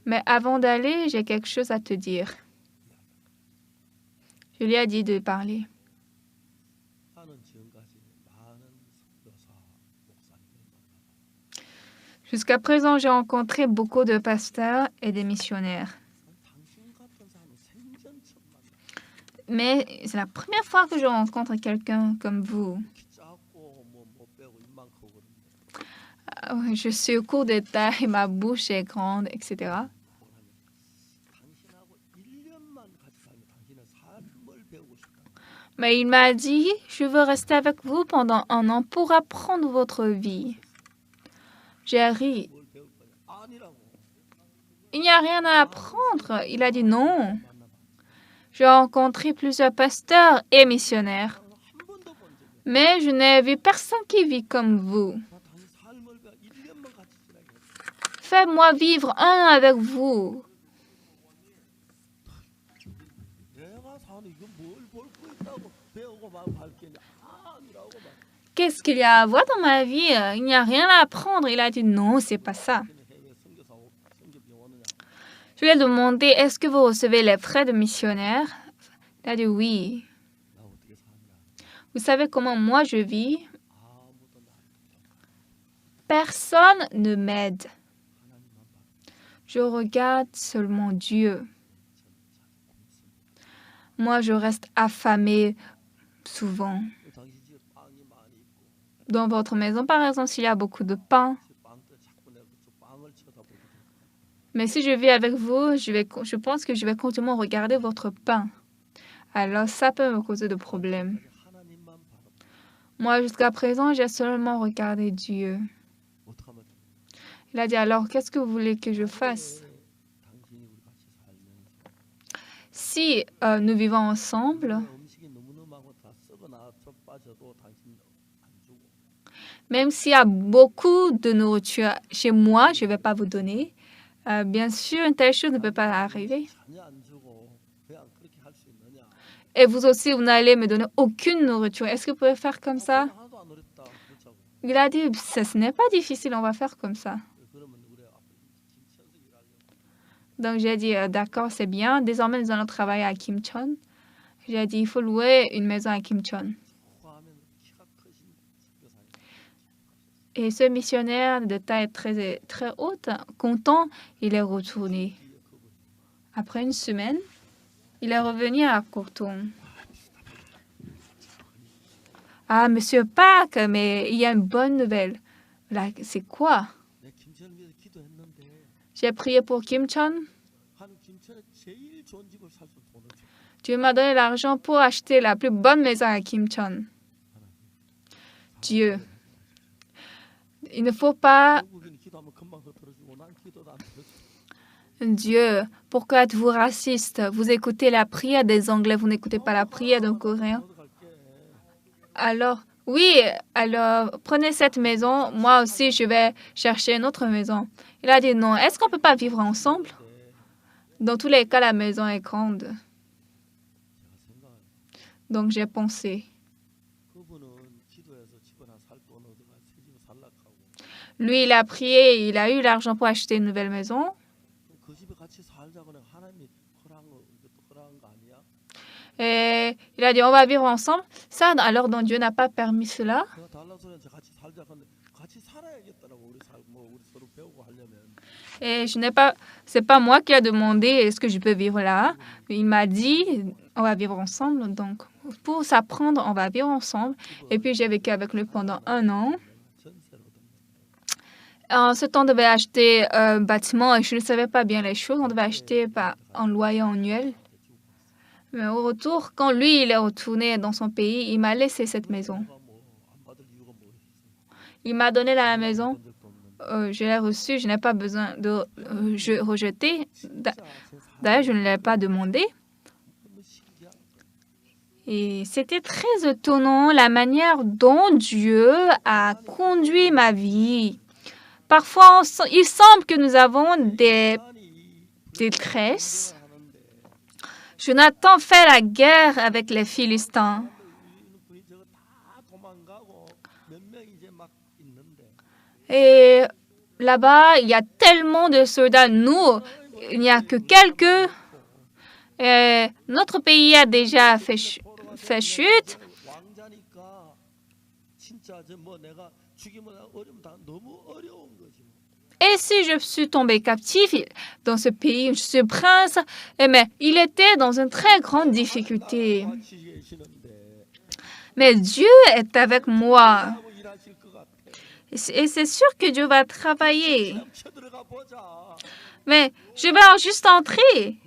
mais avant d'aller, j'ai quelque chose à te dire. Je lui ai dit de parler. Jusqu'à présent, j'ai rencontré beaucoup de pasteurs et des missionnaires. Mais c'est la première fois que je rencontre quelqu'un comme vous. Je suis court de taille, ma bouche est grande, etc. Mais il m'a dit, je veux rester avec vous pendant 1 an pour apprendre votre vie. J'ai ri. Il n'y a rien à apprendre. Il a dit non. J'ai rencontré plusieurs pasteurs et missionnaires. Mais je n'ai vu personne qui vit comme vous. Faites-moi vivre 1 an avec vous. Qu'est-ce qu'il y a à voir dans ma vie? Il n'y a rien à apprendre. Il a dit non, c'est pas ça. Je lui ai demandé, est-ce que vous recevez les frais de missionnaire? Il a dit oui. Vous savez comment moi je vis? Personne ne m'aide. Je regarde seulement Dieu. Moi, je reste affamée souvent. Dans votre maison, par exemple, s'il y a beaucoup de pain. Mais si je vis avec vous, je pense que je vais continuellement regarder votre pain. Alors, ça peut me causer de problèmes. Moi, jusqu'à présent, j'ai seulement regardé Dieu. Il a dit, alors, qu'est-ce que vous voulez que je fasse? Si nous vivons ensemble, même s'il y a beaucoup de nourriture chez moi, je ne vais pas vous donner. Bien sûr, une telle chose ne peut pas arriver. Et vous aussi, vous n'allez me donner aucune nourriture. Est-ce que vous pouvez faire comme ça? Il a dit, ce n'est pas difficile, on va faire comme ça. Donc, j'ai dit, d'accord, c'est bien. Désormais, nous allons travailler à Kimcheon. J'ai dit, il faut louer une maison à Kimcheon. Et ce missionnaire de taille très, très haute, content, il est retourné. Après 1 semaine, il est revenu à Koktong. Ah, Monsieur Park, mais il y a une bonne nouvelle. Là, c'est quoi? 내 김천을 위해서 기도했는데 J'ai prié pour Kim Chon. 하는 김천에 제일 좋은 집을 살 수 돈을 줘. Dieu m'a donné l'argent pour acheter la plus bonne maison à Kim Chon. Dieu. Il ne faut pas... 외국인이 기도하면 금방 들어주고 난 기도도 안 들어줘. Dieu, pourquoi êtes-vous raciste? Vous écoutez la prière des Anglais, vous n'écoutez pas la prière des Coréens. Alors, oui, alors prenez cette maison, moi aussi je vais chercher une autre maison. Il a dit non, est-ce qu'on ne peut pas vivre ensemble? Dans tous les cas, la maison est grande. Donc j'ai pensé. 그분은 기도해서 집을 하나 살 돈 얻어가 새 집을 살라고 하고 Lui, il a prié, il a eu l'argent pour acheter une nouvelle maison. 그 집에 같이 살자고 하는 하나님이 허락한 거 이것도 허락한 거 아니야? Et il a dit on va vivre ensemble. Ça, alors donc Dieu n'a pas permis cela. 내가 달라서는 같이 살자고 하는데 같이 살아야겠더라고 우리 우리 서로 배우고 하려면. Et je n'ai pas, c'est pas moi qui a demandé est-ce que je peux vivre là. Il m'a dit on va vivre ensemble. Donc pour s'apprendre, on va vivre ensemble. Et puis j'ai vécu avec lui pendant 1 an. En ce temps, on devait acheter un bâtiment et je ne savais pas bien les choses. On devait acheter en loyer annuel. Mais au retour, quand lui, il est retourné dans son pays, il m'a laissé cette maison. Il m'a donné la maison. Je l'ai reçue. Je n'ai pas besoin de rejeter. D'ailleurs, je ne l'ai pas demandé. Et c'était très étonnant la manière dont Dieu a conduit ma vie. Parfois, il semble que nous avons des détresses. Jonathan fait la guerre avec les Philistins. Et là-bas, il y a tellement de soldats. Nous, il n'y a que quelques. Et notre pays a déjà fait chute. Et si je suis tombé captif dans ce pays, je suis prince, mais il était dans une très grande difficulté. Mais Dieu est avec moi. Et c'est sûr que Dieu va travailler. Mais je vais juste entrer.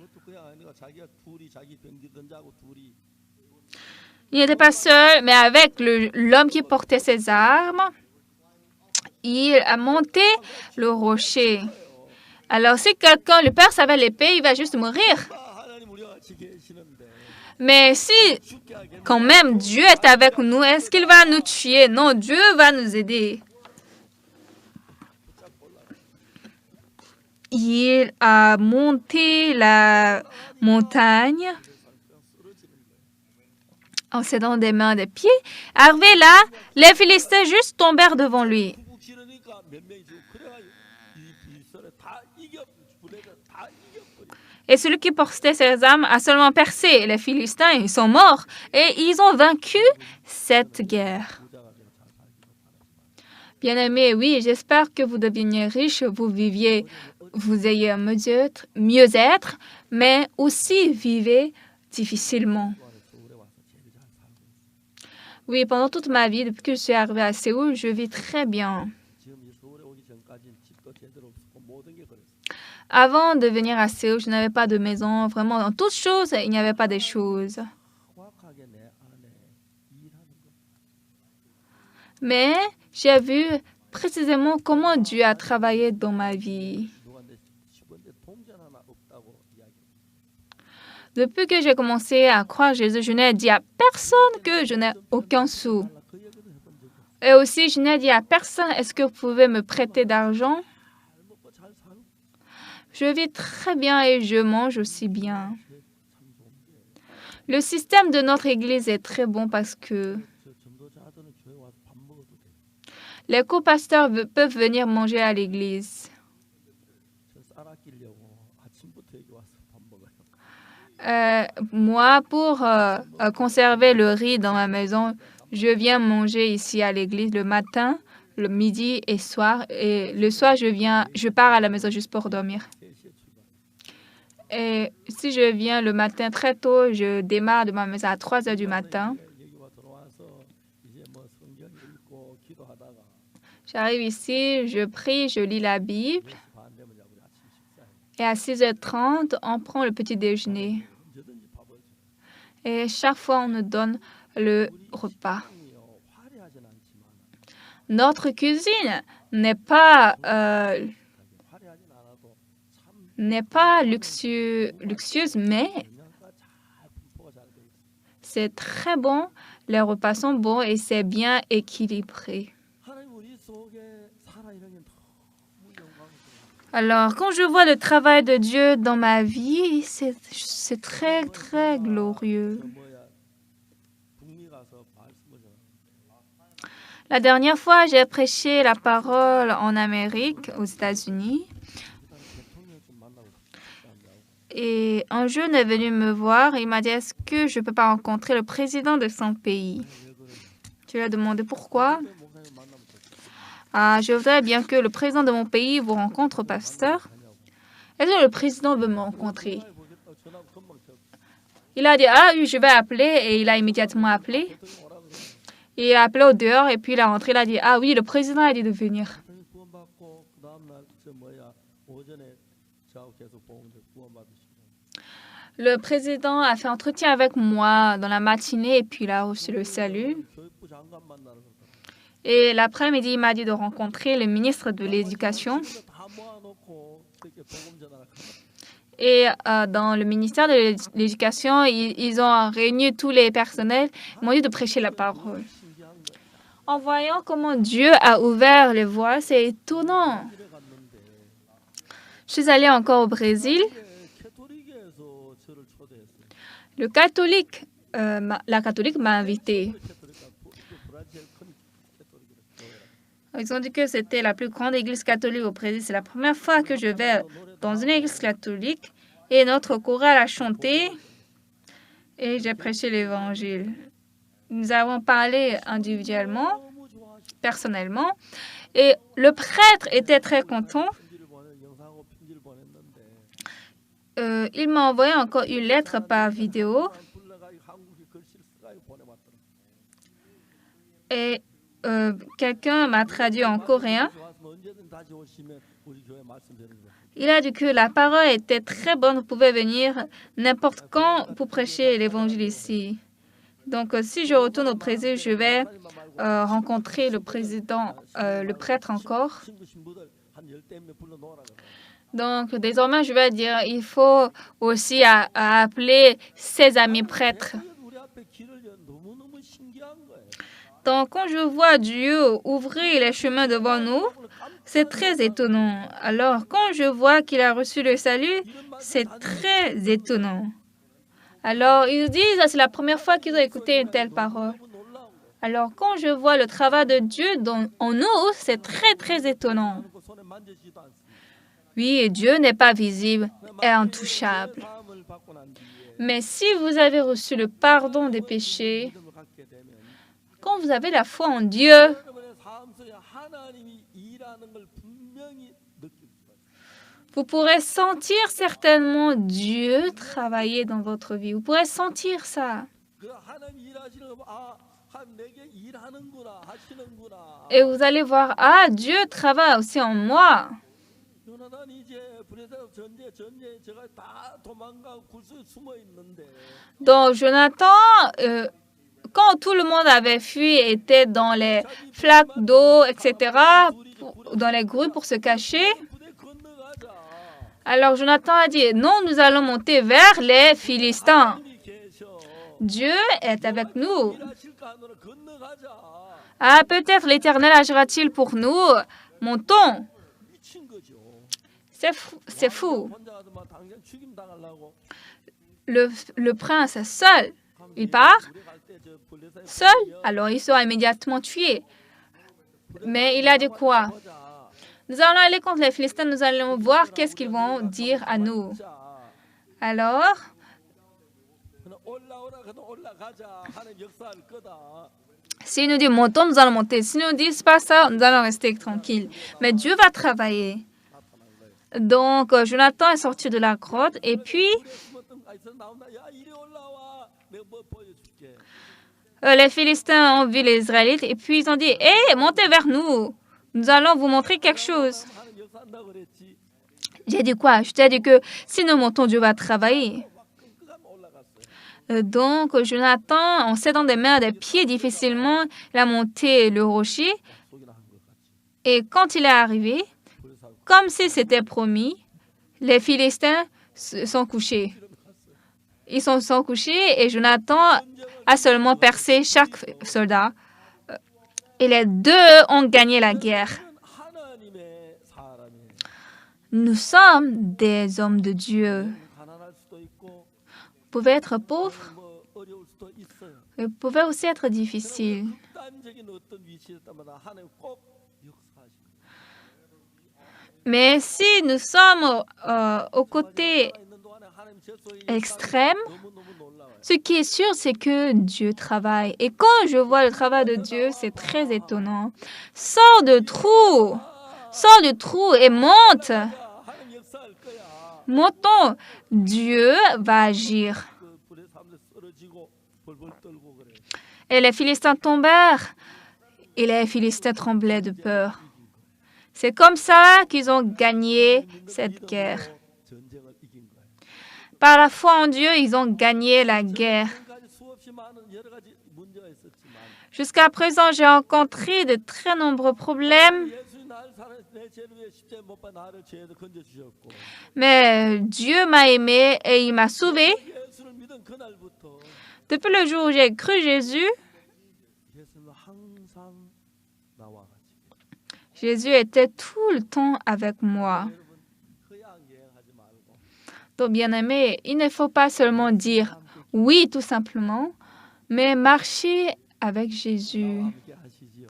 Il n'était pas seul, mais avec l'homme qui portait ses armes. Il a monté le rocher. Alors, si quelqu'un, le père savait l'épée, il va juste mourir. Mais si, quand même, Dieu est avec nous, est-ce qu'il va nous tuer? Non, Dieu va nous aider. Il a monté la montagne en s'aidant des mains et des pieds. Arrivé là, les Philistins juste tombèrent devant lui. Et celui qui portait ses armes a seulement percé. Les Philistins, ils sont morts. Et ils ont vaincu cette guerre. Bien-aimés, oui, j'espère que vous deveniez riches, vous ayez un mieux-être, mais aussi vivez difficilement. Oui, pendant toute ma vie, depuis que je suis arrivée à Séoul, je vis très bien. Avant de venir à Séoul, je n'avais pas de maison. Vraiment, dans toutes choses, il n'y avait pas des choses. Mais j'ai vu précisément comment Dieu a travaillé dans ma vie. Depuis que j'ai commencé à croire Jésus, je n'ai dit à personne que je n'ai aucun sou. Et aussi, je n'ai dit à personne, est-ce que vous pouvez me prêter d'argent? Je vis très bien et je mange aussi bien. Le système de notre église est très bon parce que les co-pasteurs peuvent venir manger à l'église. Moi, pour conserver le riz dans ma maison, je viens manger ici à l'église le matin, le midi et soir. Et le soir, je pars à la maison juste pour dormir. Et si je viens le matin très tôt, je démarre de ma maison à 3 heures du matin. J'arrive ici, je prie, je lis la Bible. 6시 반 되면 이제 우리 아침 식사해. Et à 6h30, on prend le petit déjeuner. 언제든지 밥을 줘. Et chaque fois, on nous donne le repas. 식당이요, 화려하진 않지만 Notre cuisine n'est pas, 화려하진 않아도 참 luxueuse, mais 영양가 잘 분포가 잘 돼 있어. c'est très bon. Les repas sont bons et c'est bien équilibré. 하나님 우리 속에 살아 있는 게 너무 영광스러워. Alors, quand je vois le travail de Dieu dans ma vie, c'est très, très glorieux. 저 뭐야 북미 가서 말씀을 전하. La dernière fois, j'ai prêché la parole en Amérique, aux États-Unis. 대통령 좀 만나고 싶다고. Et un jeune est venu me voir et il m'a dit, est-ce que je ne peux pas rencontrer le président de son pays? 왜 그러냐? Je lui ai demandé pourquoi. 왜 목사님 만나면 좋겠어? Ah, je voudrais bien que le président de mon pays vous rencontre, pasteur. Est-ce que le président veut me rencontrer? 보겠다고 전화 금방 쳐. Il a dit, ah oui, je vais appeler. Et il a immédiatement appelé. 대통령 오라 그래. Et il a appelé au dehors et puis il est rentré. Il a dit, ah oui, le président a dit de venir. 대통령 구원받고 그 다음 날 저 뭐야 오전에 저하고 계속 보험들 구원받으시고. Le président a fait entretien avec moi dans la matinée et puis il a reçu le salut. 교육부 장관 만나는 거다. Et l'après-midi, il m'a dit de rencontrer le ministre de l'Éducation. 다 모아놓고 그렇게 복음 전하라. Et dans le ministère de l'Éducation, ils ont réuni tous les personnels. Ils m'ont dit de prêcher la parole. 신기한 거야. En voyant comment Dieu a ouvert les voies, c'est étonnant. 집에 갔는데 Je suis allée encore au Brésil. 캐토릭에서 저를 초대했어요. Le catholique, la catholique m'a invité. 캐토릭가 브라질 큰 캐토릭이래. Ils ont dit que c'était la plus grande église catholique au Brésil. C'est la première fois que je vais dans une église catholique et notre chorale a chanté et j'ai prêché l'évangile. Nous avons parlé individuellement, 너무 좋아하시고 personnellement, et le prêtre était très content. 편지를 영상하고 편지를 보냈는데 Il m'a envoyé encore une lettre par vidéo 불러가 한국에 글씨를 쓰가 보내봤더라. et quelqu'un m'a traduit en coréen. 좋아서 언제든 다시 오시면 우리 교회 말씀 드리는 거. Il a dit que la parole était très bonne, vous pouvez venir n'importe quand pour prêcher l'évangile ici. Donc, si je retourne au Brésil, je vais rencontrer le président, le prêtre encore. 친구 신부들 한 10대 명 불러 놓으라 그래. Donc, désormais, je vais dire, il faut aussi appeler ses amis prêtres. 우리 앞에 길을 연 너무너무 신기한 거예요. Donc, quand je vois Dieu ouvrir les chemins devant nous, c'est très étonnant. Alors, quand je vois qu'il a reçu le salut, c'est très étonnant. Alors, ils nous disent, c'est la première fois qu'ils ont écouté une telle parole. 너무 놀라운 거예요. Alors, quand je vois le travail de Dieu en nous, c'est très, très étonnant. 그 손에 만지지도 않습니다. Oui, Dieu n'est pas visible et intouchable. 사함을 받고 난 뒤에 Mais si vous avez reçu le pardon des péchés, 믿음을 갖게 되면 quand vous avez la foi en Dieu, 여러분의 삶 속에 하나님이 일하는 걸 분명히 느낄 거예요. vous pourrez sentir certainement Dieu travailler dans votre vie. Vous pourrez sentir ça. 그 하나님 일하시는 거 내게 일하는구나 하시는구나. Et vous allez voir, ah, Dieu travaille aussi en moi. 요나단 이제 브레셀 전제 제가 다 도망가고 굴소에 숨어 있는데 Donc, Jonathan, quand tout le monde avait fui, était dans les flaques d'eau, etc., dans les grues pour se cacher, 부대 건너가자. alors Jonathan a dit, non, nous allons monter vers les Philistins. 하나님이 계셔. Dieu est avec nous. 일하실까 하노라 건너가자. Ah, peut-être l'Éternel agira-t-il pour nous. Montons. 미친 거죠. C'est fou. 혼자 가서 막 당장 죽임 당하려고. Le prince est seul. Il part 우리 갈때 저 블레셋 seul. Alors il sera immédiatement tué. Mais il a dit quoi? 보자. Nous allons aller contre les Philistins. Nous allons voir qu'est-ce qu'ils vont dire à nous. 자, Alors, 그냥 올라오라 그냥 올라가자. 하나님 역사할 거다. s'ils nous disent montons, nous allons monter. S'ils nous disent pas ça, nous allons rester tranquilles. Mais Dieu va travailler. Donc, Jonathan est sorti de la grotte et puis 숨었던 아이스 나온다. 야 이리 올라와. 내가 뭐 보여줄게. les Philistins ont vu les Israélites et puis ils ont dit, hé, montez vers nous. nous allons vous montrer quelque chose. 하는 역사한다고 그랬지. J'ai dit quoi? Je t'ai dit que si nous montons, Dieu va travailler. 막 끙끙하면 올라갔어요. Donc, Jonathan, en s'aidant des mains et des pieds difficilement, il a monté le rocher. 속이나 한것 같지. Et quand il est arrivé, 그래서 comme si c'était promis, les Philistins se sont couchés. Ils se sont couchés et Jonathan a seulement percé chaque soldat. Et les deux ont gagné la guerre. 하나님의 사람이 Nous sommes des hommes de Dieu. 가난할 수도 있고 Vous pouvez être pauvres, 뭐 어려울 수도 있어요. mais vous pouvez aussi être difficiles. 극단적인 어떤 위치에 있다마다 하나님 꼭 역사하십니다. Mais si nous sommes aux côtés 있는 동안에 하나님 제소의 extrêmes, 너무너무 놀라워요. ce qui est sûr, c'est que Dieu travaille. Et quand je vois le travail de Dieu, c'est très étonnant. Sors du trou et monte. 하나님 역사할 거야. Montons. Dieu va agir. 그 불의 사람들 쓰러지고 벌벌 떨고 그래. Et les Philistins tombèrent. Et les Philistins tremblaient de peur. C'est comme ça qu'ils ont gagné cette guerre. 전쟁을 이긴 거예요. Par la foi en Dieu, ils ont gagné la guerre. 지금까지 수없이 많은 여러 가지 문제가 있었지만 Jusqu'à présent, j'ai rencontré de très nombreux problèmes, 예수님 나를 사랑 내 죄를 위해 십자가에 못 박아 나를 죄에서 건져 주셨고 mais Dieu m'a aimé et il m'a sauvé. 예수를 믿은 그날부터 Depuis le jour où j'ai cru Jésus, 예수님은 항상 나와 같이 Jésus était tout le temps avec moi. 여러분 그냥 여행하지 말고 Donc, bien-aimé, il ne faut pas seulement dire oui tout simplement, mais marcher avec Jésus. 함께 하시지요.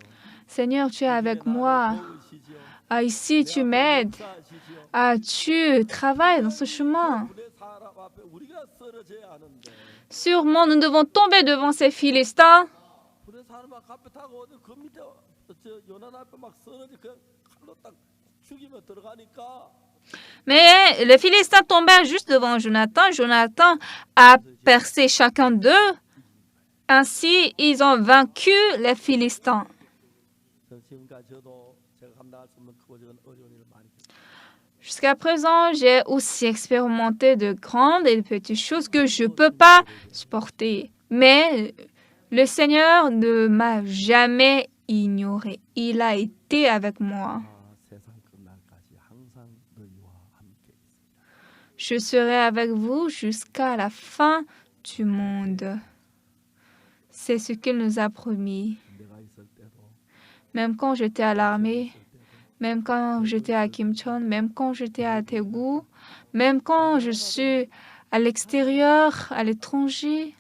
Seigneur, tu es avec moi. 도우시지요. Ah, ici, tu m'aides. 역사하시지요. Ah, tu travailles dans ce chemin. 불의 사람 앞에 우리가 쓰러져야 하는데 Sûrement, nous devons tomber devant ces Philistins. 불의 사람 앞에 타고 어디 그 밑에 저 요난 앞에 막 쓰러져 그냥 칼로 딱 죽이며 들어가니까 Mais les Philistins tombèrent juste devant Jonathan. Jonathan a percé chacun d'eux. Ainsi, ils ont vaincu les Philistins. 지금까지 저도 제가 감당할 수 없는 크고 작은 어려운 일을 많이 겪었어요. Jusqu'à présent, j'ai aussi expérimenté de grandes et de petites choses que je ne peux pas supporter. Mais le Seigneur ne m'a jamais ignoré. Il a été avec moi. 세상 끝날까지 항상 너희와 함께 있습니다. Je serai avec vous jusqu'à la fin du monde. C'est ce qu'il nous a promis. 내가 있을 때도 Même quand j'étais à l'armée, même quand j'étais à Kimchon, même quand j'étais à Daegu, même quand je suis à l'extérieur, à l'étranger,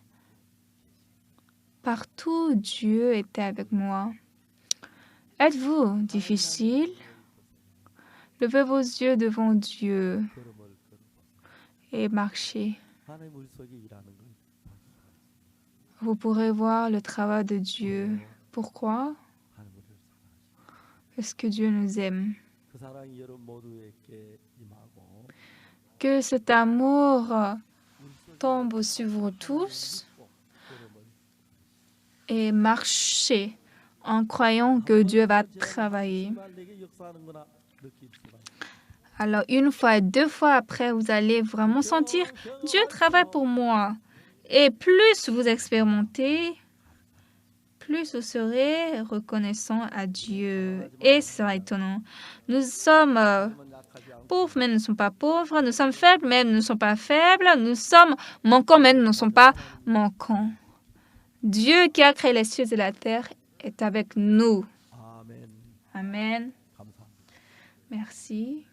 partout Dieu était avec moi. Êtes-vous difficile? Levez vos yeux devant Dieu 걸음을 et marchez. 하나님 우리 속에 일하는 걸 Vous pourrez voir le travail de Dieu. Pourquoi? 하나님 우리를 사랑하시고 Parce que Dieu nous aime. 그 사랑이 여러분 모두에게 임하고 Que cet amour 우리 속에 tombe sur vous tous 꼭 걸음을 et marchez en croyant que Dieu va travailler. 정말 내게 역사하는구나 느낄 수가 있어요. Alors, une fois et deux fois après, vous allez vraiment sentir Dieu travaille pour moi. Et plus vous expérimentez, plus vous serez reconnaissant à Dieu. Et ce sera étonnant. Nous sommes pauvres, mais nous ne sommes pas pauvres. Nous sommes faibles, mais nous ne sommes pas faibles. Nous sommes manquants, mais nous ne sommes pas manquants. Dieu qui a créé les cieux et la terre est avec nous. 아멘. Amen. 감사합니다. Merci.